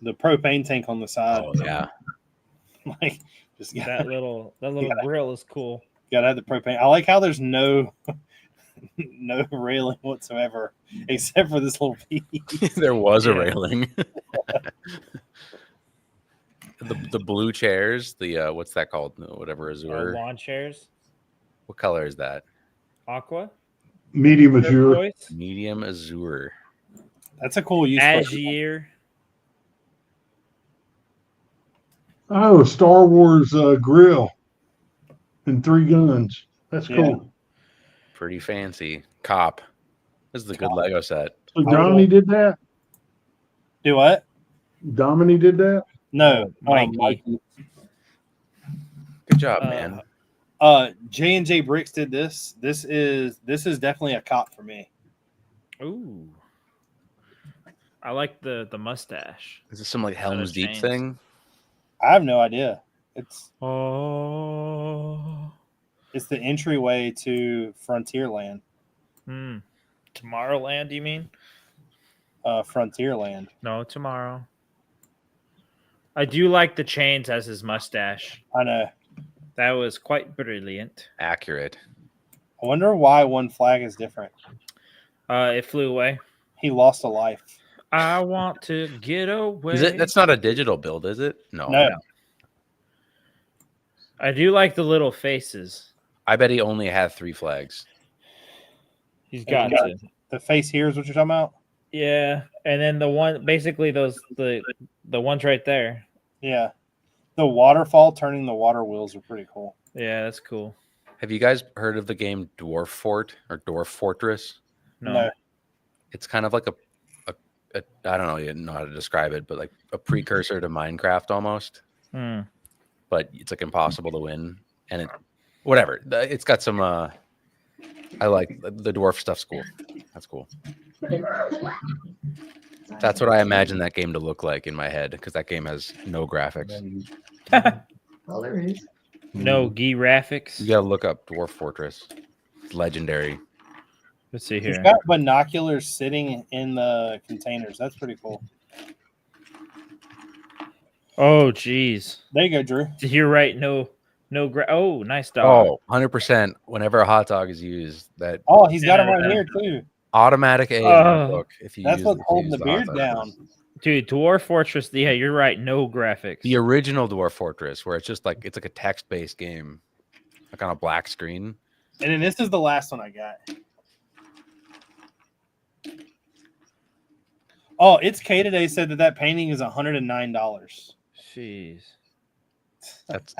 The propane tank on the side. Oh yeah. Like Just That little grill is cool. gotta have the propane. I like how there's no no railing whatsoever except for this little piece. There was a Yeah. railing. The blue chairs, the what's that called? Whatever azure. Lawn chairs, What color is that? aqua, Medium azure. turquoise, Medium azure. That's a cool use. for- azure. Oh, Star Wars grill and 3 guns. That's Yeah. cool. Pretty fancy. Cop. This is a good Cop. Lego set. So Domini did that? Do what? Domini did that? No, Mikey. Good job, man. J&J Bricks did this. This is definitely a cop for me. Ooh, I like the mustache. Is this some like Helm's Deep chains. thing? I have no idea. It's Oh, the entryway to Frontierland. Tomorrowland, you mean? Frontierland. No, tomorrow. I do like the chains as his mustache. I know. That was quite brilliant. Accurate. I wonder why one flag is different. It flew away. He lost a life. I want to get away. Is it? That's not a digital build, is it? No. No. I do like the little faces. I bet he only had 3 flags. He's got got to. The face here is what you're talking about? Yeah, and then the one, basically the ones right there. Yeah. The waterfall turning the water wheels are pretty cool. Yeah, that's cool. Have you guys heard of the game Dwarf Fort or Dwarf Fortress? No. It's kind of like a I don't know, you know how to describe it, but like a precursor to Minecraft almost. Hmm. But it's like impossible to win, and it whatever. It's got some. I like the dwarf stuff's cool. That's cool. That's what I imagine that game to look like in my head because that game has no graphics. Well, there is. No graphics. You gotta look up Dwarf Fortress. It's legendary. Let's see He's here. got binoculars sitting in the containers. That's pretty cool. Oh, geez. There you go, Drew. You're right. No. Oh, nice dog. Oh, 100%. Whenever a hot dog is used, that Oh, he's got him right here too. automatic A in my Oh. book. If you That's use what's it to holding use the hot beard dog. down. Dude, Dwarf Fortress. Yeah, you're right. No graphics. The original Dwarf Fortress, where it's like a text-based game, like on a black screen. And then this is the last one I got. Oh, It's K Today said that painting is $109. Jeez. That's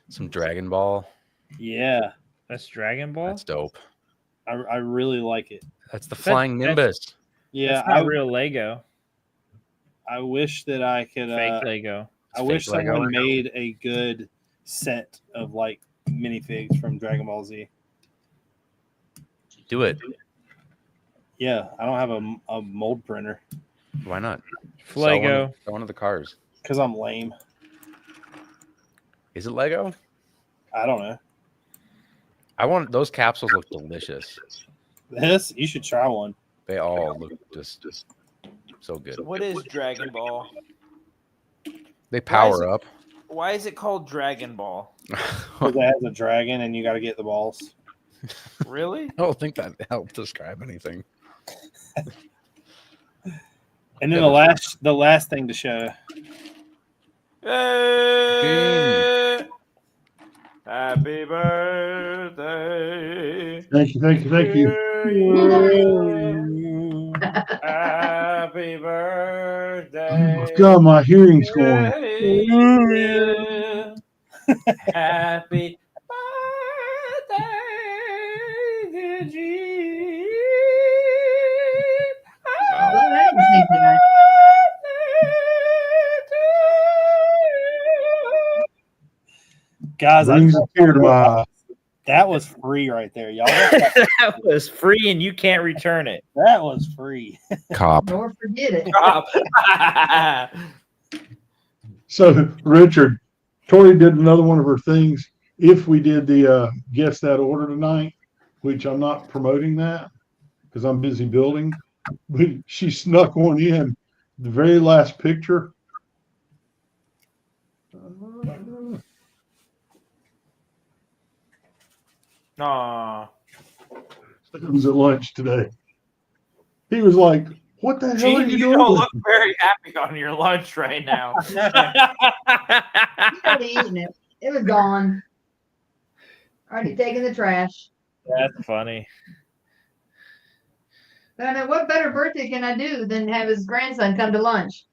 some Dragon Ball. Yeah, That's Dragon Ball? That's dope. I really like it. That's the flying that's- Nimbus. Yeah, That's not real Lego. I wish that I could. Fake Lego. I It's wish fake Lego. someone made a good set of like minifigs from Dragon Ball Z. Do it. Yeah, I don't have a mold printer Why not? Lego. Sell one of the cars. because I'm lame. Is it Lego? I don't know. I want those capsules look delicious. This you should try one. They all look just so good. What is Dragon Ball? They power up. Why is it called Dragon Ball? Because it has a dragon and you got to get the balls. Really? I don't think that helped describe anything. And then the last thing to show. Hey, happy birthday. Thank you. Happy birthday. God, my hearing's going. Happy birthday, dear Jeep. Well, that was neat tonight. Guys, Brings a tear to my eye. that was free right there, y'all. That was free and you can't return it. That was free. Cop. Don't forget it. So, Richard, Tori did another one of her things. If we did the guess that order tonight, which I'm not promoting that because I'm busy building, but she snuck one in. The very last picture. Aw. It was at lunch today. He was like, "What the hell are Gene, you you doing?" don't with look very happy on your lunch right now. He already eaten it. It was gone. Already taken the trash. That's funny. But I mean, what better birthday can I do than have his grandson come to lunch?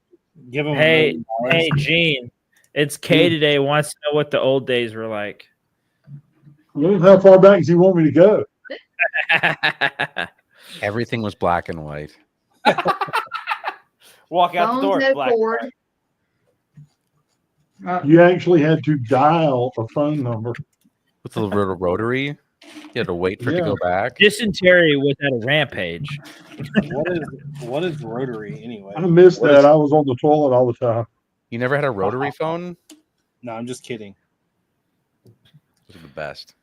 Give him Hey, $1 hey, million. Gene. It's Kay today. Wants to know what the old days were like. Well, how far back does he want me to go? Everything was black and white. Walk out the Phones, door. no Black. cord. You actually had to dial a phone number. With the little rotary, you had to wait for it to Yeah. go back. Dysentery was at a rampage. What is rotary anyway? I missed What that. is- I was on the toilet all the time. You never had a rotary phone? No, I'm just kidding. Those are the best.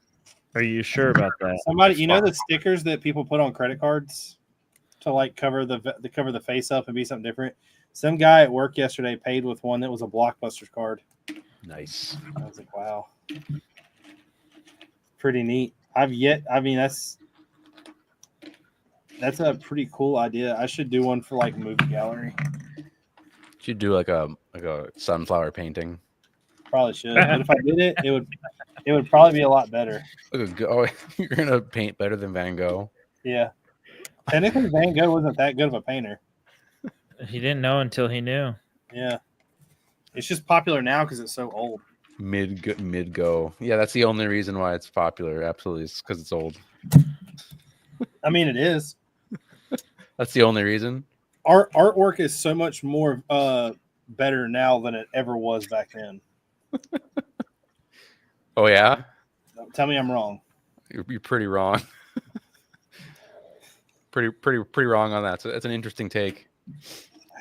Are you sure about that? Somebody, you know the stickers that people put on credit cards to like cover the face up and be something different. Some guy at work yesterday paid with one that was a Blockbuster card. Nice. I was like, wow, pretty neat. I mean, that's a pretty cool idea. I should do one for like movie gallery. Should do like a sunflower painting. Probably should, but if I did it, it would probably be a lot better. Oh, you're gonna paint better than Van Gogh. Yeah, technically Van Gogh wasn't that good of a painter. He didn't know until he knew. Yeah, it's just popular now because it's so old. Mid go. Yeah, that's the only reason why it's popular. Absolutely, it's because it's old. I mean, it is. That's the only reason. Artwork is so much more better now than it ever was back then. Oh yeah, Tell me I'm wrong. you're pretty wrong. pretty wrong on that. So that's an interesting take.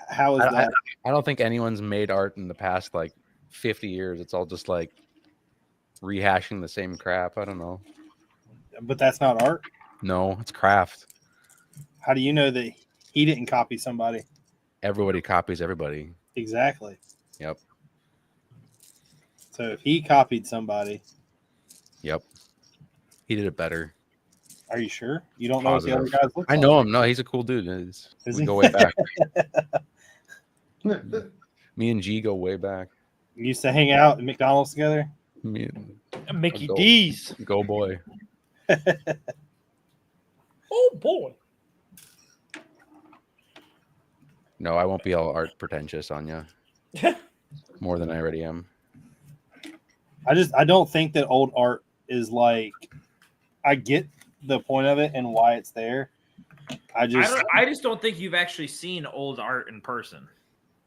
How is that? I don't think anyone's made art in the past like 50 years. It's all just like rehashing the same crap. I don't know. But that's not art. No, it's craft. How do you know that he didn't copy somebody? Everybody copies everybody. Exactly. Yep. So if he copied somebody, Yep. He did it better. are you sure? You don't know what the other Positive. guys look I like? know him. No, he's a cool dude. Is We he? go way back. Me and G go way back. We used to hang out at McDonald's together. Me and Mickey Go. D's. go boy. Oh boy. No, I won't be all art pretentious on you. More than I already am. I don't think that old art is like. I get the point of it and why it's there. I I just don't think you've actually seen old art in person.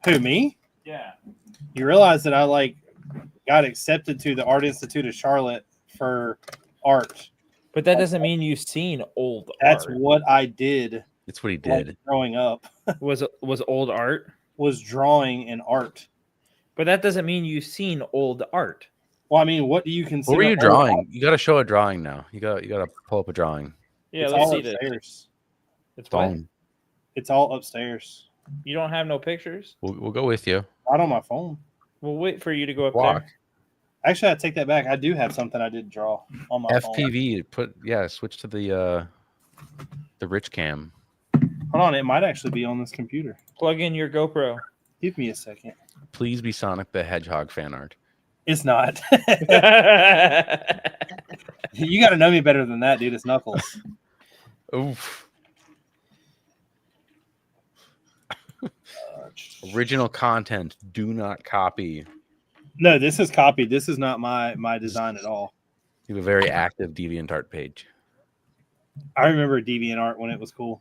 Who, me? Yeah. You realize that I like got accepted to the Art Institute of Charlotte for art. But that doesn't mean you've seen old That's art. what I did It's what he like, did. growing up. Was old art. Was drawing and art. But that doesn't mean you've seen old art. Well, I mean, what do you consider? What were you old drawing? art? You got to show a drawing now. You got to pull up a drawing. Yeah, It's let's all see this. upstairs. It's fine. Phone. It's all upstairs. You don't have no pictures? We'll go with you. Not on my phone. We'll wait for you to go up Walk. there. Actually, I take that back. I do have something I did draw on my phone. FPV. Switch to the rich cam. Hold on, it might actually be on this computer. Plug in your GoPro. Give me a second. Please be Sonic the Hedgehog fan art. It's not. You got to know me better than that, dude. It's Knuckles. Oof. Original content. Do not copy. No, this is copied. This is not my design at all. You have a very active DeviantArt page. I remember DeviantArt when it was cool.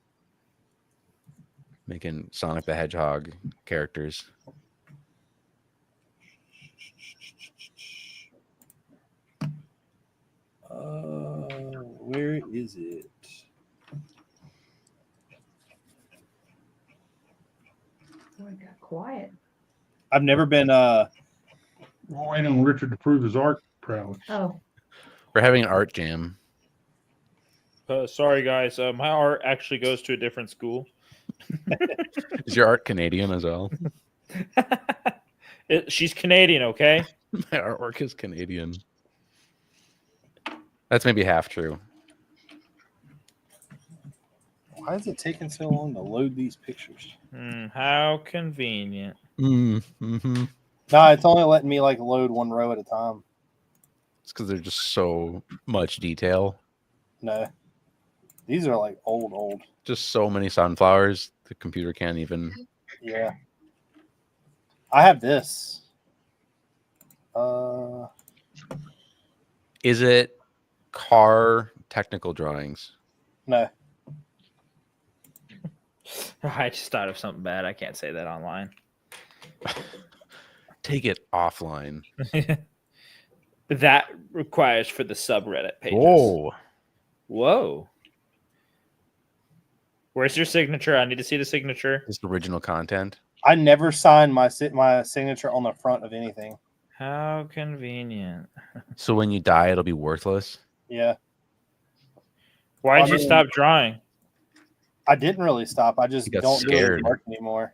Making Sonic the Hedgehog characters. Where is it? Oh, it got quiet. I've never been We're waiting on Richard to prove his art prowess. Oh, We're having an art jam. Sorry, guys. My art actually goes to a different school. Is your art Canadian as well? She's Canadian, okay? My artwork is Canadian. That's maybe half true. Why is it taking so long to load these pictures? How convenient. Mm-hmm. Nah, it's only letting me like load one row at a time. It's because there's just so much detail. No, these are like old. Just so many sunflowers. The computer can't even. Yeah, I have this. Is it car technical drawings? No. I just thought of something bad. I can't say that online. Take it offline. That requires for the subreddit pages. Whoa. Where's your signature? I need to see the signature. Just original content. I never sign my signature on the front of anything. How convenient. So when you die, it'll be worthless. Yeah. Why did you stop drawing? I didn't really stop. I just You got don't do scared. any work anymore.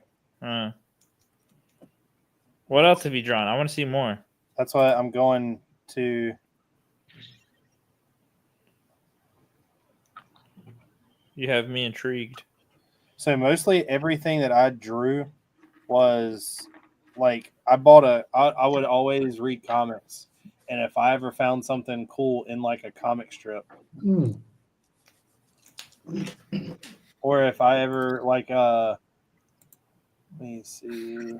What else have you drawn? I want to see more. That's why I'm going to. You have me intrigued. So mostly everything that I drew was like I would always read comics, and if I ever found something cool in like a comic strip, or if I ever like let me see.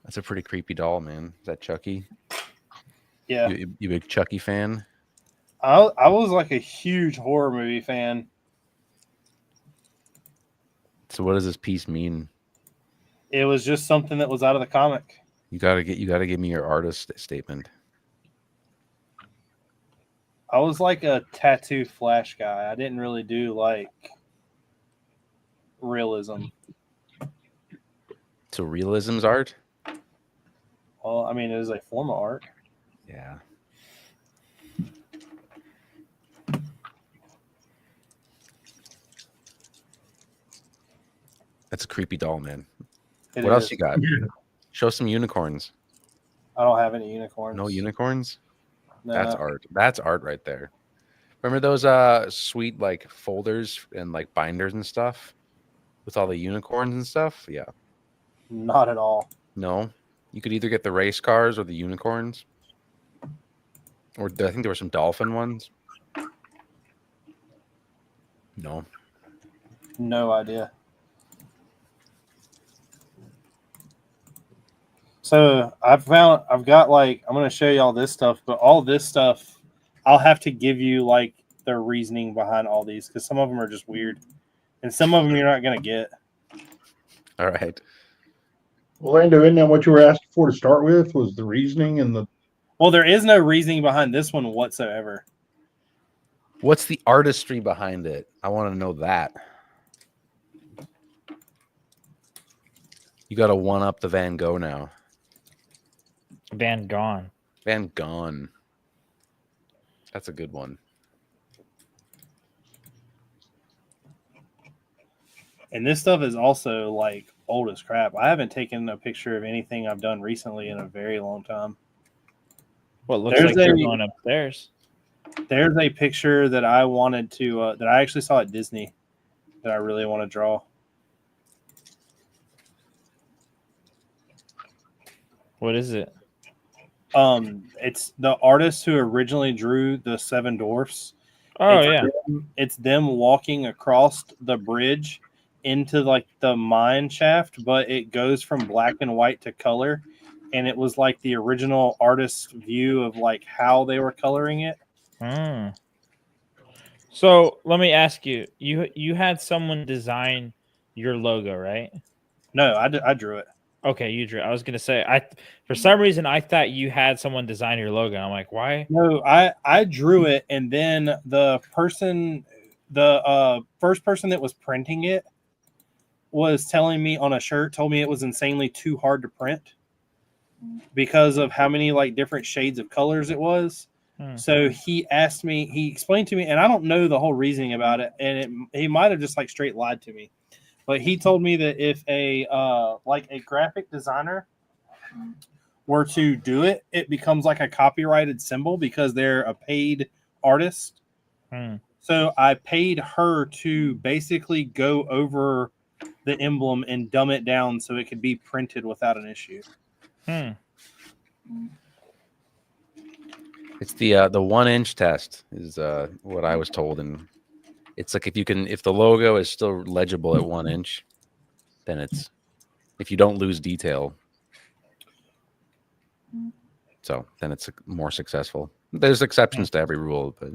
That's a pretty creepy doll, man. Is that Chucky? Yeah, You big Chucky fan? I was like a huge horror movie fan. So what does this piece mean? It was just something that was out of the comic. You gotta give me your artist statement. I was like a tattoo flash guy. I didn't really do like realism. So realism's art? Well, I mean, it is a form of art. Yeah. That's a creepy doll, man. It What is. else you got? Show some unicorns. I don't have any unicorns. No unicorns? No. That's art. That's art right there. Remember those sweet like folders and like binders and stuff with all the unicorns and stuff? Yeah. Not at all. No. You could either get the race cars or the unicorns. Or I think there were some dolphin ones. No. No idea. So I've got like, I'm going to show you all this stuff, but all this stuff, I'll have to give you like the reasoning behind all these because some of them are just weird and some of them you're not going to get. All right. Orlando, isn't that what you were asking for to start with? Was the reasoning and the. Well, there is no reasoning behind this one whatsoever. What's the artistry behind it? I want to know that. You got to one up the Van Gogh now. Van Gone. Van Gogh. That's a good one. And this stuff is also like old as crap. I haven't taken a picture of anything I've done recently in a very long time. Well, it looks like you're going upstairs. There's a picture that I wanted to, that I actually saw at Disney that I really want to draw. What is it? It's the artist who originally drew the Seven Dwarfs. Oh, yeah. It's them walking across the bridge into like the mine shaft, but it goes from black and white to color. And it was like the original artist's view of like how they were coloring it. So let me ask you, you had someone design your logo, right? No, I drew it. Okay, you drew. I was gonna say, for some reason I thought you had someone design your logo. I'm like, why? No, I drew it, and then the first person that was printing it was telling me on a shirt, told me it was insanely too hard to print because of how many like different shades of colors it was. So he asked me, he explained to me, and I don't know the whole reasoning about it, and he might have just like straight lied to me, but he told me that if a like a graphic designer were to do it, it becomes like a copyrighted symbol because they're a paid artist. So I paid her to basically go over the emblem and dumb it down so it could be printed without an issue. It's the 1 inch test is what I was told, and it's like if the logo is still legible at 1 inch, then it's if you don't lose detail, so then it's more successful. There's exceptions to every rule, but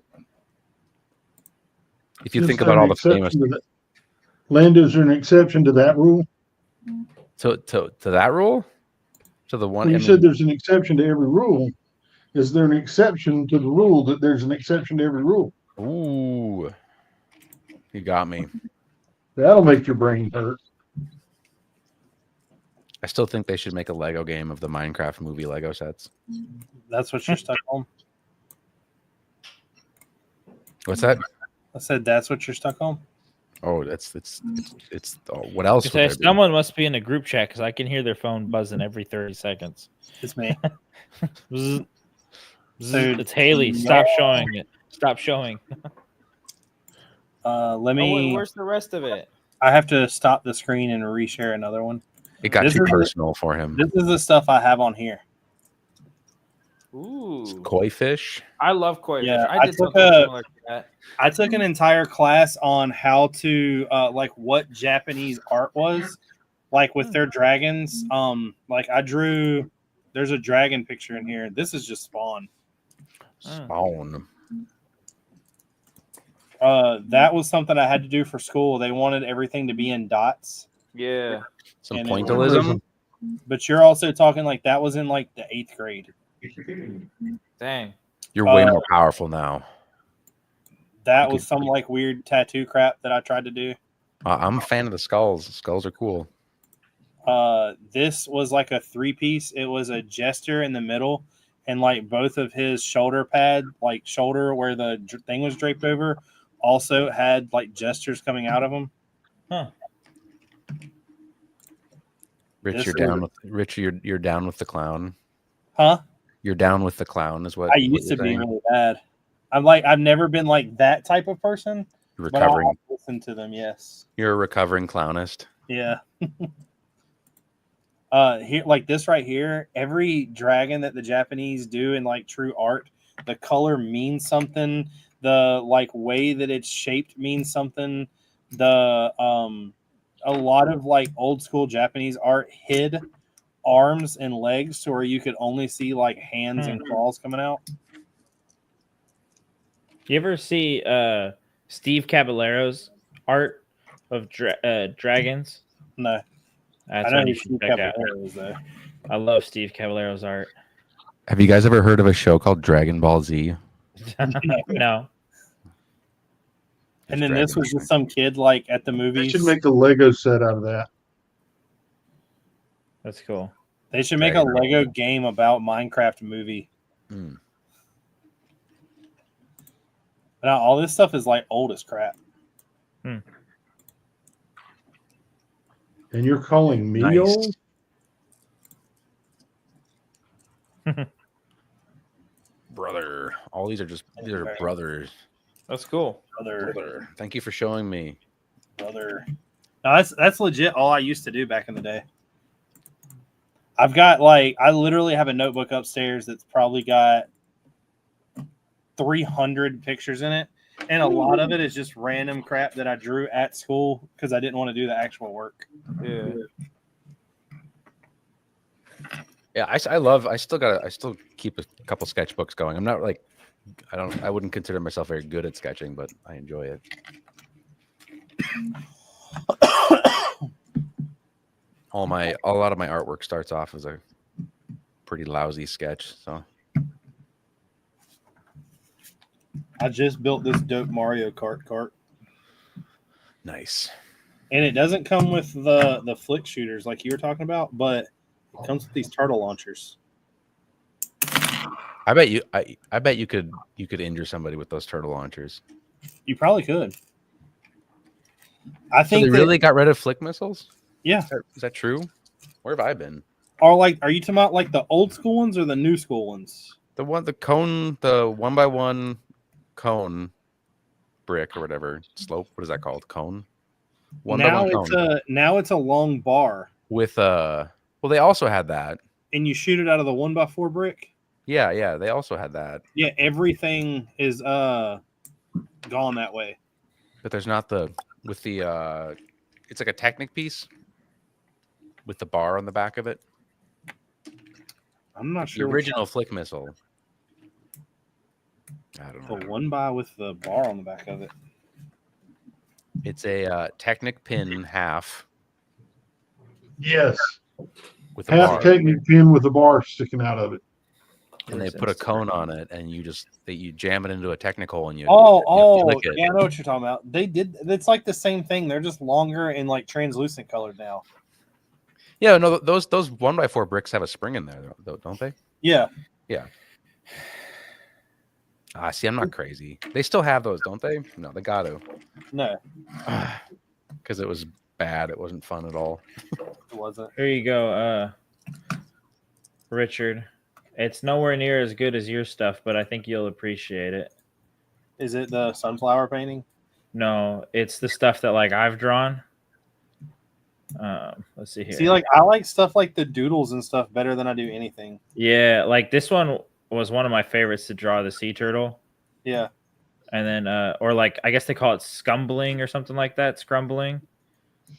if you think about all the famous Lando, is there an exception to that rule? to that rule, to the one. Well, you said there's an exception to every rule. Is there an exception to the rule that there's an exception to every rule? Ooh, you got me. That'll make your brain hurt. I still think they should make a Lego game of the Minecraft movie Lego sets. That's what you're stuck on. What's that? I said that's what you're stuck on. Oh, it's what else? Say, someone must be in a group chat because I can hear their phone buzzing every 30 seconds. It's me. Bzz, bzz, it's Haley. Stop showing it. Stop showing. Let me. Where's the rest of it? I have to stop the screen and reshare another one. It got too personal for him. This is the stuff I have on here. Ooh, koi fish. I love koi fish. Yeah, I did something similar to that. I took an entire class on how to like what Japanese art was, like with their dragons. Like I drew. There's a dragon picture in here. This is just Spawn. Spawn. That was something I had to do for school. They wanted everything to be in dots. Yeah. Some And pointillism. But you're also talking like that was in like the 8th grade. Dang. You're way more powerful now. That was some like weird tattoo crap that I tried to do. I'm a fan of the skulls. Skulls are cool. This was like a 3-piece. It was a jester in the middle, and like both of his shoulder pad, like shoulder where the thing was draped over, also had like gestures coming out of them. Huh. Rich, you're down with the clown. Huh? You're down with the clown is what I used to be really bad. I've never been like that type of person. Recovering. But I'll listen to them. Yes. You're a recovering clownist. Yeah. Here, like this right here, every dragon that the Japanese do in like true art, the color means something. The like way that it's shaped means something. The a lot of like old school Japanese art hid arms and legs to where you could only see like hands and claws coming out. You ever see Steve Caballero's art of dragons? No. That's I know what you Steve should check out. Caballero was there. I love Steve Caballero's art. Have you guys ever heard of a show called Dragon Ball Z? No. And then this was just some kid like at the movies. They should make a Lego set out of that. That's cool. They should make a Lego game about Minecraft movie. Now all this stuff is like old as crap. And you're calling me Nice. old? Brother. All these are brothers. That's cool. Brother. Thank you for showing me. Brother. No, that's legit all I used to do back in the day. I've got like I literally have a notebook upstairs that's probably got 300 pictures in it. And a lot of it is just random crap that I drew at school because I didn't want to do the actual work. Yeah. Yeah, I still keep a couple sketchbooks going. I'm not like I wouldn't consider myself very good at sketching, but I enjoy it. A lot of my artwork starts off as a pretty lousy sketch, so I just built this dope Mario Kart cart. nice. And it doesn't come with the flick shooters like you were talking about, but it comes with these turtle launchers. I bet you could injure somebody with those turtle launchers. You probably could. I So think they really got rid of flick missiles? yeah. Is that true? Where have I been? Are you talking about like the old school ones or the new school ones? The 1x1 cone brick or whatever slope. What is that called? Cone. 1x1 cone Now it's a long bar, with well, they also had that. and you shoot it out of the 1x4 brick. Yeah, they also had that. Yeah, everything is gone that way. But there's not with the it's like a Technic piece with the bar on the back of it. I'm not The sure. original flick missile. I don't know. The 1x with the bar on the back of it. It's a Technic pin half Yes. with a Half bar, Technic pin with a bar sticking out of it. and they put a cone on it, and you jam it into a technical, and you flick it. Yeah, I know what you're talking about. They did. It's like the same thing. They're just longer and like translucent colored now. Yeah, no, those 1x4 bricks have a spring in there, though, don't they? Yeah. See, I'm not crazy. They still have those, don't they? No, they got to. No, Because it was bad. It wasn't fun at all. it wasn't. Here you go, Richard. It's nowhere near as good as your stuff, but I think you'll appreciate it. Is it the sunflower painting? No, it's the stuff that like I've drawn. Let's see here. See, like I like stuff like the doodles and stuff better than I do anything. Yeah, like this one was one of my favorites to draw, the sea turtle. Yeah. And then or like I guess they call it scumbling or something like that, scrumbling.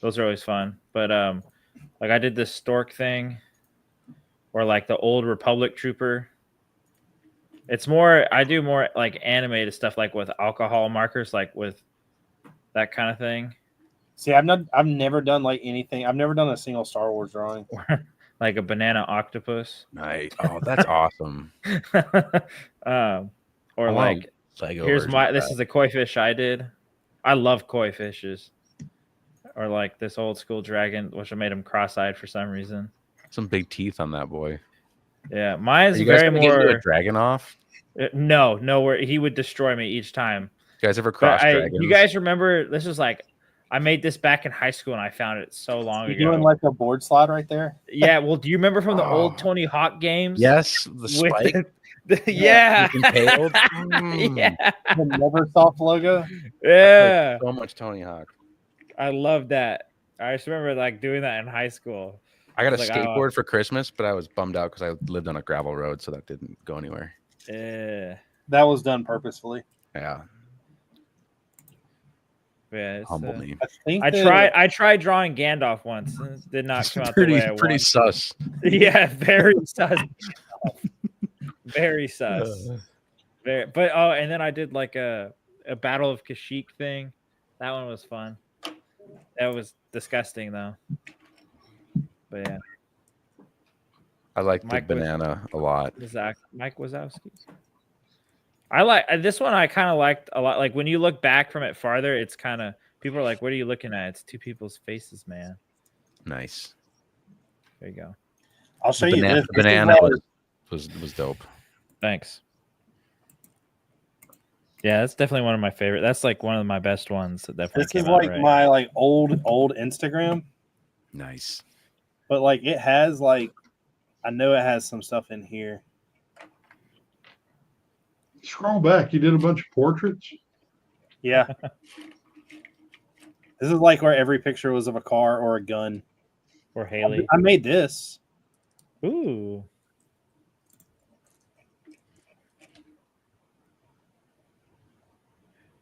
Those are always fun. But like I did this stork thing, or like the old Republic trooper. It's more I do more like animated stuff, like with alcohol markers, like with that kind of thing. See, I've never done like anything. I've never done a single Star Wars drawing. Like a banana octopus. Nice. Oh, that's awesome. Or like Lego here's version of this that. is a koi fish I did. I love koi fishes. Or like this old school dragon, which I made him cross-eyed for some reason. Some big teeth on that boy. Yeah, mine's Are you guys very gonna get into more. a dragon off? No, where he would destroy me each time. You guys ever But cross dragons? you guys remember this was like I made this back in high school and I found it so long You ago. doing like a board slide right there? Yeah, well, do you remember from the Oh. old Tony Hawk games? Yes, the With spike. yeah. Impaled. Yeah. The Neversoft logo. Yeah. So much Tony Hawk. I love that. I just remember like doing that in high school. I got a Like, skateboard for Christmas, but I was bummed out because I lived on a gravel road, so that didn't go anywhere. Yeah. That was done purposefully. Yeah, Yeah, humble me. I tried drawing Gandalf once and it did not come out the way I Pretty wanted. sus. Yeah, very sus. Very sus. But and then I did like a Battle of Kashyyyk thing. That one was fun. That was disgusting though. But yeah, I like the Mike banana a lot. Mike Wazowski. I like this one. I kind of liked a lot. Like when you look back from it farther, it's kind of people are like, "What are you looking at?" It's two people's faces, man. Nice. There you go. I'll show you this. The banana was dope. Thanks. Yeah, that's definitely one of my favorite. That's like one of my best ones. That definitely. This is like my like old Instagram, Nice. but like it has like I know it has some stuff in here. Scroll back. You did a bunch of portraits. Yeah. This is like where every picture was of a car or a gun. Or Haley. I made this. Ooh.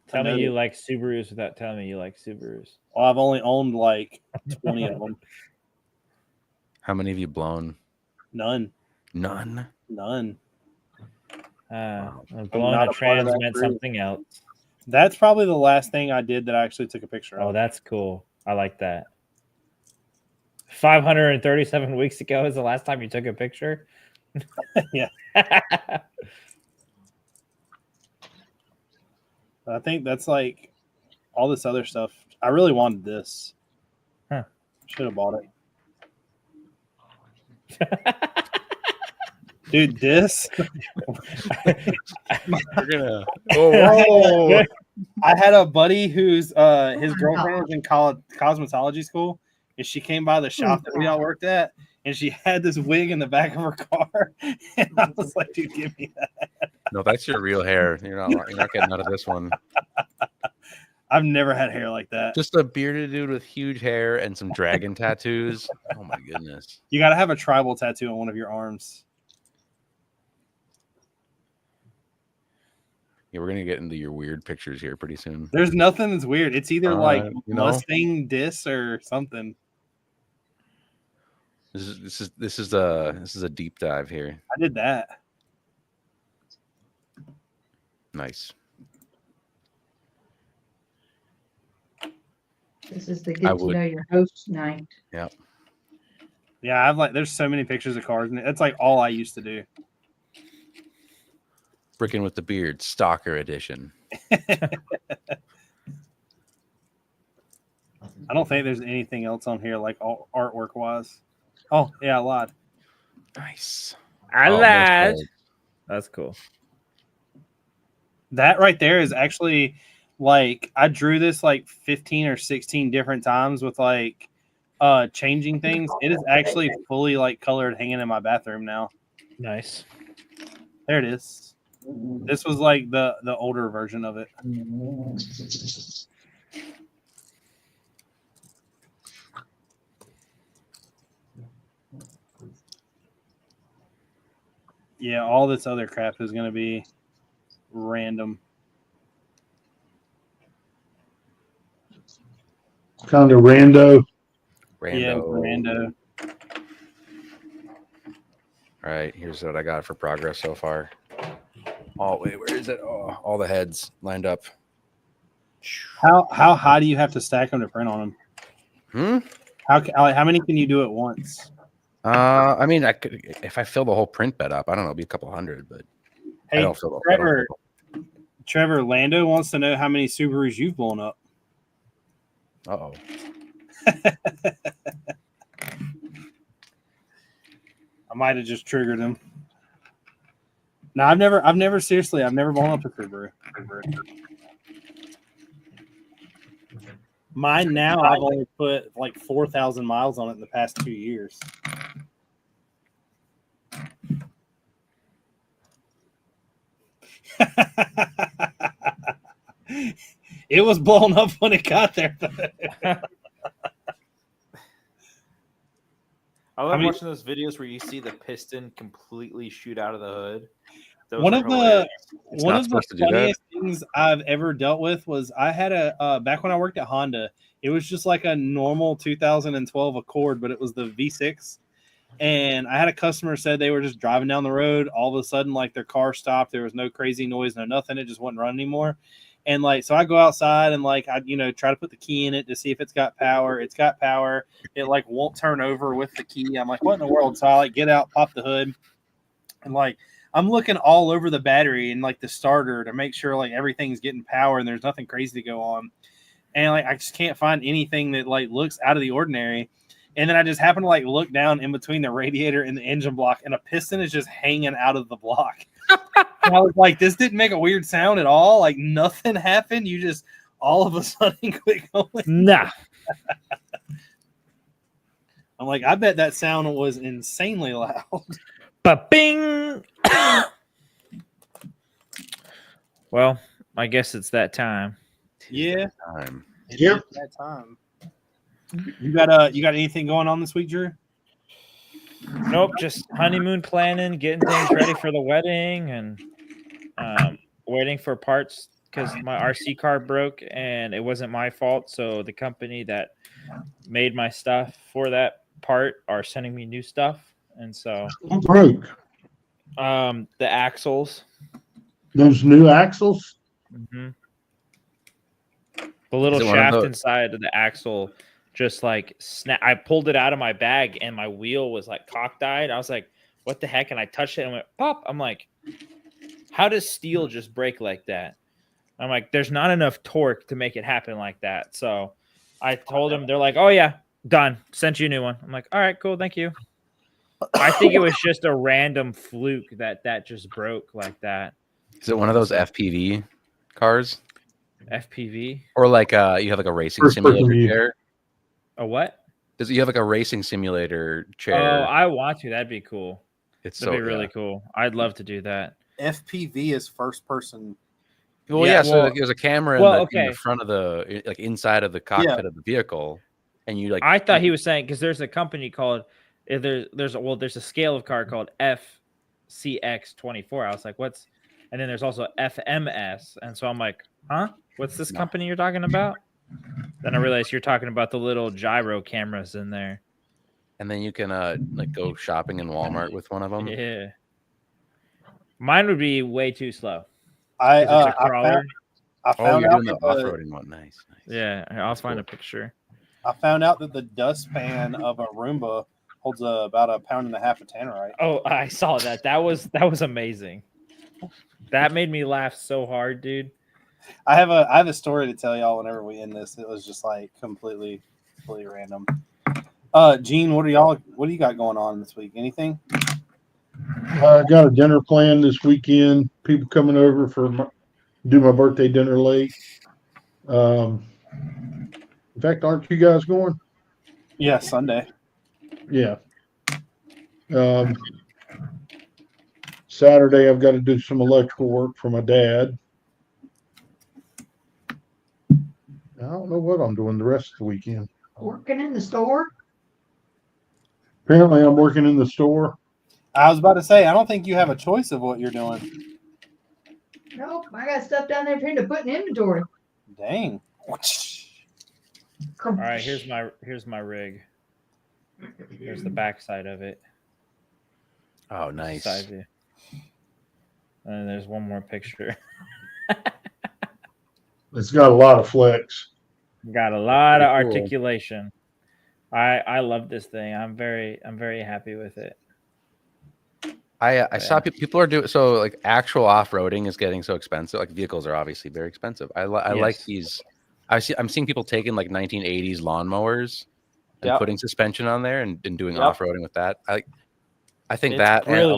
Tell me you like Subarus without telling me you like Subarus. Well, I've only owned like 20 of them. How many have you blown? None. None. None. Blowing not a a part of trans that meant group. something else. That's probably the last thing I did that I actually took a picture of. Oh, that's cool. I like that. 537 weeks ago is the last time you took a picture. Yeah. I think that's like all this other stuff. I really wanted this. Huh. Should have bought it. Dude, this We're gonna. Oh, I had a buddy whose his girlfriend was in cosmetology school, and she came by the shop that we all worked at, and she had this wig in the back of her car, and I was like, "Dude, give me that." no, that's your real hair. You're not getting out of this one. I've never had hair like that. Just a bearded dude with huge hair and some dragon tattoos. Oh my goodness. You got to have a tribal tattoo on one of your arms. Yeah, we're gonna get into your weird pictures here pretty soon. There's nothing that's weird. It's either like you know? Mustang Dis or something. This is a deep dive here. I did that. Nice. This is the get to know your host night. Yeah. Yeah, I've like there's so many pictures of cars, and that's like all I used to do. Brickin with the beard, stalker edition. I don't think there's anything else on here like artwork wise. Oh yeah, I lied. Nice. I Oh, lied. That's cool. That right there is actually like I drew this like 15 or 16 different times with like changing things. It is actually fully like colored hanging in my bathroom now. Nice. There it is. This was like the older version of it. Yeah, all this other crap is going to be random. Kind of rando. Yeah, rando. All right, here's what I got for progress so far. Oh wait, where is it? Oh, all the heads lined up. How high do you have to stack them to print on them? How many can you do at once? I mean, I could if I fill the whole print bed up. I don't know, it'd be a couple hundred, but Hey, I don't fill the Trevor Lando wants to know how many Subarus you've blown up. Uh-oh. I might have just triggered him. No, I've never blown up a Subaru. Mine now, I've only put like 4,000 miles on it in the past 2 years. It was blown up when it got there. I love watching those videos where you see the piston completely shoot out of the hood. One of the funniest things I've ever dealt with was I had a back when I worked at Honda. It was just like a normal 2012 Accord, but it was the V6. And I had a customer said they were just driving down the road. All of a sudden, like their car stopped. There was no crazy noise, no nothing. It just wouldn't run anymore. And like, so I go outside and like, I, try to put the key in it to see if it's got power. It's got power. It like won't turn over with the key. I'm like, what in the world? So I like get out, pop the hood, and like, I'm looking all over the battery and like the starter to make sure like everything's getting power and there's nothing crazy to go on. And like, I just can't find anything that like looks out of the ordinary. And then I just happen to like look down in between the radiator and the engine block, and a piston is just hanging out of the block. And I was like, this didn't make a weird sound at all. Like nothing happened. You just all of a sudden quit going. Nah. I'm like, I bet that sound was insanely loud. Ba-bing! Well, I guess it's that time. Yeah. Yep. It's that time. You got anything going on this week, Drew? Nope, just honeymoon planning, getting things ready for the wedding, and waiting for parts because my RC car broke and it wasn't my fault. So the company that made my stuff for that part are sending me new stuff, and so Broke. the axles. Those new axles? Mm-hmm. The little shaft inside of the axle just like I pulled it out of my bag and my wheel was like cockeyed. I was like, what the heck? And I touched it and went pop. I'm like, how does steel just break like that? I'm like, there's not enough torque to make it happen like that. So I told them, they're like, oh yeah, done. Sent you a new one. I'm like, all right, cool. Thank you. I think it was just a random fluke that just broke like that. Is it one of those FPV cars? FPV? Or like you have like a racing First person simulator view. chair? A what? Does you have like a racing simulator Oh, chair? I want to. That'd be cool. It's That'd so be really yeah. cool. I'd love to do that. FPV is first person. Well, Yeah, yeah. So well- there's a camera well, in okay. the front of the like inside of the cockpit of the vehicle, and you like. I thought he was saying because there's a company called there's a scale of car called FCX24. I was like, what's, and then there's also FMS, and so I'm like, huh? What's this company you're talking about? Then I realized you're talking about the little gyro cameras in there. And then you can like go shopping in Walmart with one of them. Yeah. Mine would be way too slow. I 'Cause it's a crawler. I Oh, found you're out doing the that off-roading one. Nice. Yeah, I'll That's find cool. a picture. I found out that the dustpan of a Roomba holds about 1.5 pounds of tannerite. Oh, I saw that. That was amazing. That made me laugh so hard, dude. I have a story to tell y'all whenever we end this. It was just like completely random. Gene, what do you got going on this week? Anything? I got a dinner planned this weekend. People coming over do my birthday dinner late. In fact, aren't you guys going? Yeah, Sunday. Yeah. Saturday, I've got to do some electrical work for my dad. I don't know what I'm doing the rest of the weekend. Working in the store? Apparently, I'm working in the store. I was about to say, I don't think you have a choice of what you're doing. Nope, I got stuff down there for him to put in inventory. Dang. All right, here's my rig. Here's the backside of it. Oh, nice. Side view. And there's one more picture. It's got a lot of flex. Got a lot of Pretty cool. articulation. I love this thing. I'm very happy with it. I saw people are doing so like actual off-roading is getting so expensive. Like vehicles are obviously very expensive. I like Yes. these. I'm seeing people taking like 1980s lawnmowers and Yep. putting suspension on there and doing Yep. off-roading with that. I think It's that and brilliant.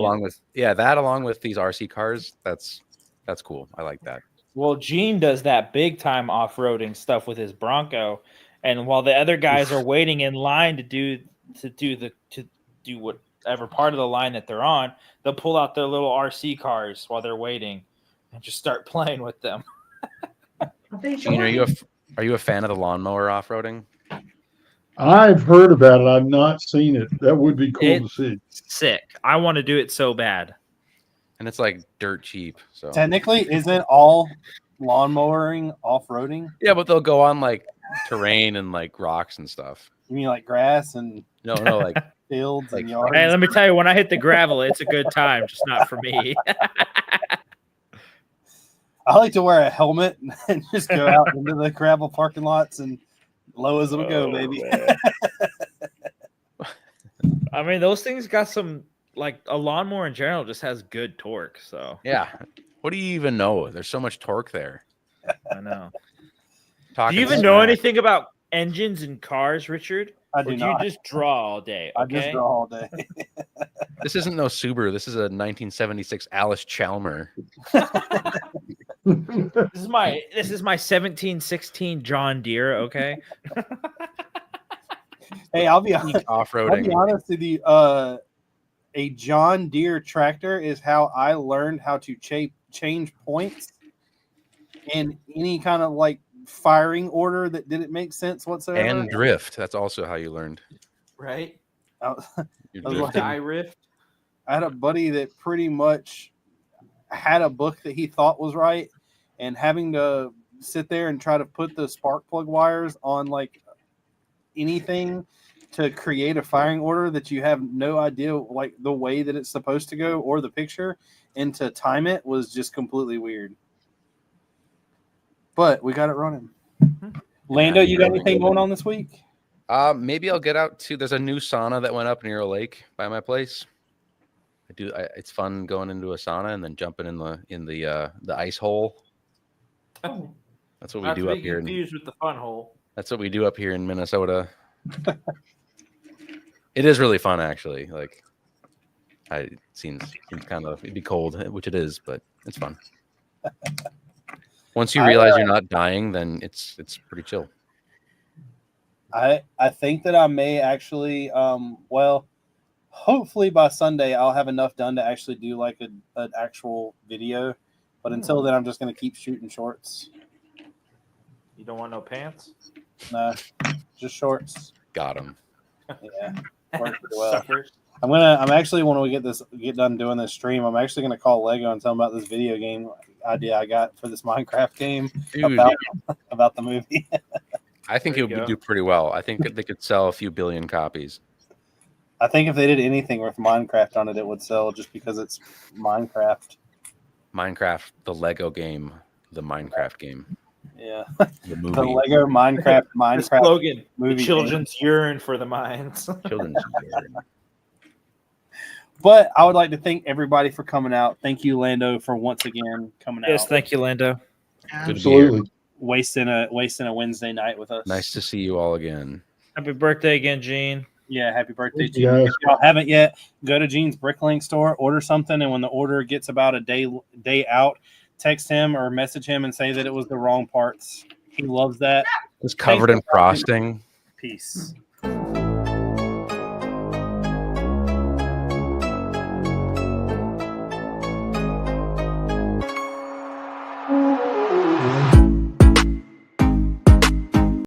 along with these RC cars, that's cool. I like that. Well, Gene does that big time off-roading stuff with his Bronco, and while the other guys are waiting in line to do whatever part of the line that they're on, they'll pull out their little RC cars while they're waiting and just start playing with them. I think Gene, are you a fan of the lawnmower off-roading? I've heard about it. I've not seen it. That would be cool to see. Sick. I want to do it so bad. And it's like dirt cheap. So Technically, isn't all lawnmowering off-roading? yeah, but they'll go on like terrain and like rocks and stuff. You mean like grass and No, like fields Like- and yards? Hey, let me tell you, when I hit the gravel, it's a good time, just not for me. I like to wear a helmet and just go out into the gravel parking lots and low as it'll go, Oh, baby. man. I mean, those things got some, like a lawnmower in general just has good torque. So yeah. What do you even know? There's so much torque there. I know. Do Talking you even know smack. anything about engines and cars, Richard? I Or do do not. you just draw all day? I just Okay. draw all day. This isn't no Subaru. This is a 1976 Alice Chalmer. This is my 1716 John Deere. Okay. Hey, I'll be Peak honest. I'll off-roading. be honest with you. A John Deere tractor is how I learned how to change points in any kind of like firing order that didn't make sense whatsoever. And drift. That's also how you learned. Right. You're I was drifting. like- Die rift. I had a buddy that pretty much had a book that he thought was right, and having to sit there and try to put the spark plug wires on like anything to create a firing order that you have no idea like the way that it's supposed to go or the picture, and to time it was just completely weird. But we got it running. Lando, you got anything going on this week? Maybe I'll get out to. There's a new sauna that went up near a lake by my place. It's fun going into a sauna and then jumping in the ice hole. That's what we do up here. Confused with the fun hole. That's what we do up here in Minnesota. It is really fun, actually. Like It seems kind of, it'd be cold, which it is, but it's fun. Once you realize you're not dying, then it's pretty chill. I think that I may actually, well, hopefully by Sunday I'll have enough done to actually do like an actual video. But until then, I'm just going to keep shooting shorts. You don't want no pants? No, just shorts. Got him. Yeah, worked pretty well. Suckers. I'm actually, when we get done doing this stream, I'm actually going to call Lego and tell them about this video game idea I got for this Minecraft game. Dude, about the movie. I think it would do pretty well. I think that they could sell a few billion copies. I think if they did anything with Minecraft on it, it would sell just because it's Minecraft. Minecraft, the Lego game, the Minecraft game. Yeah. The movie. The Lego Minecraft The slogan, movie. the children's yearn for the mines. Children's game. But I would like to thank everybody for coming out. Thank you, Lando, for once again coming out. Yes, thank you, Lando. Good to be here. Absolutely. Wasting a Wednesday night with us. Nice to see you all again. Happy birthday again, Gene. Yeah, happy birthday, Thank you, Gene. guys. If y'all haven't yet, go to Gene's Bricklink store, order something, and when the order gets about a day out, text him or message him and say that it was the wrong parts. He loves that. It's covered in frosting. Peace.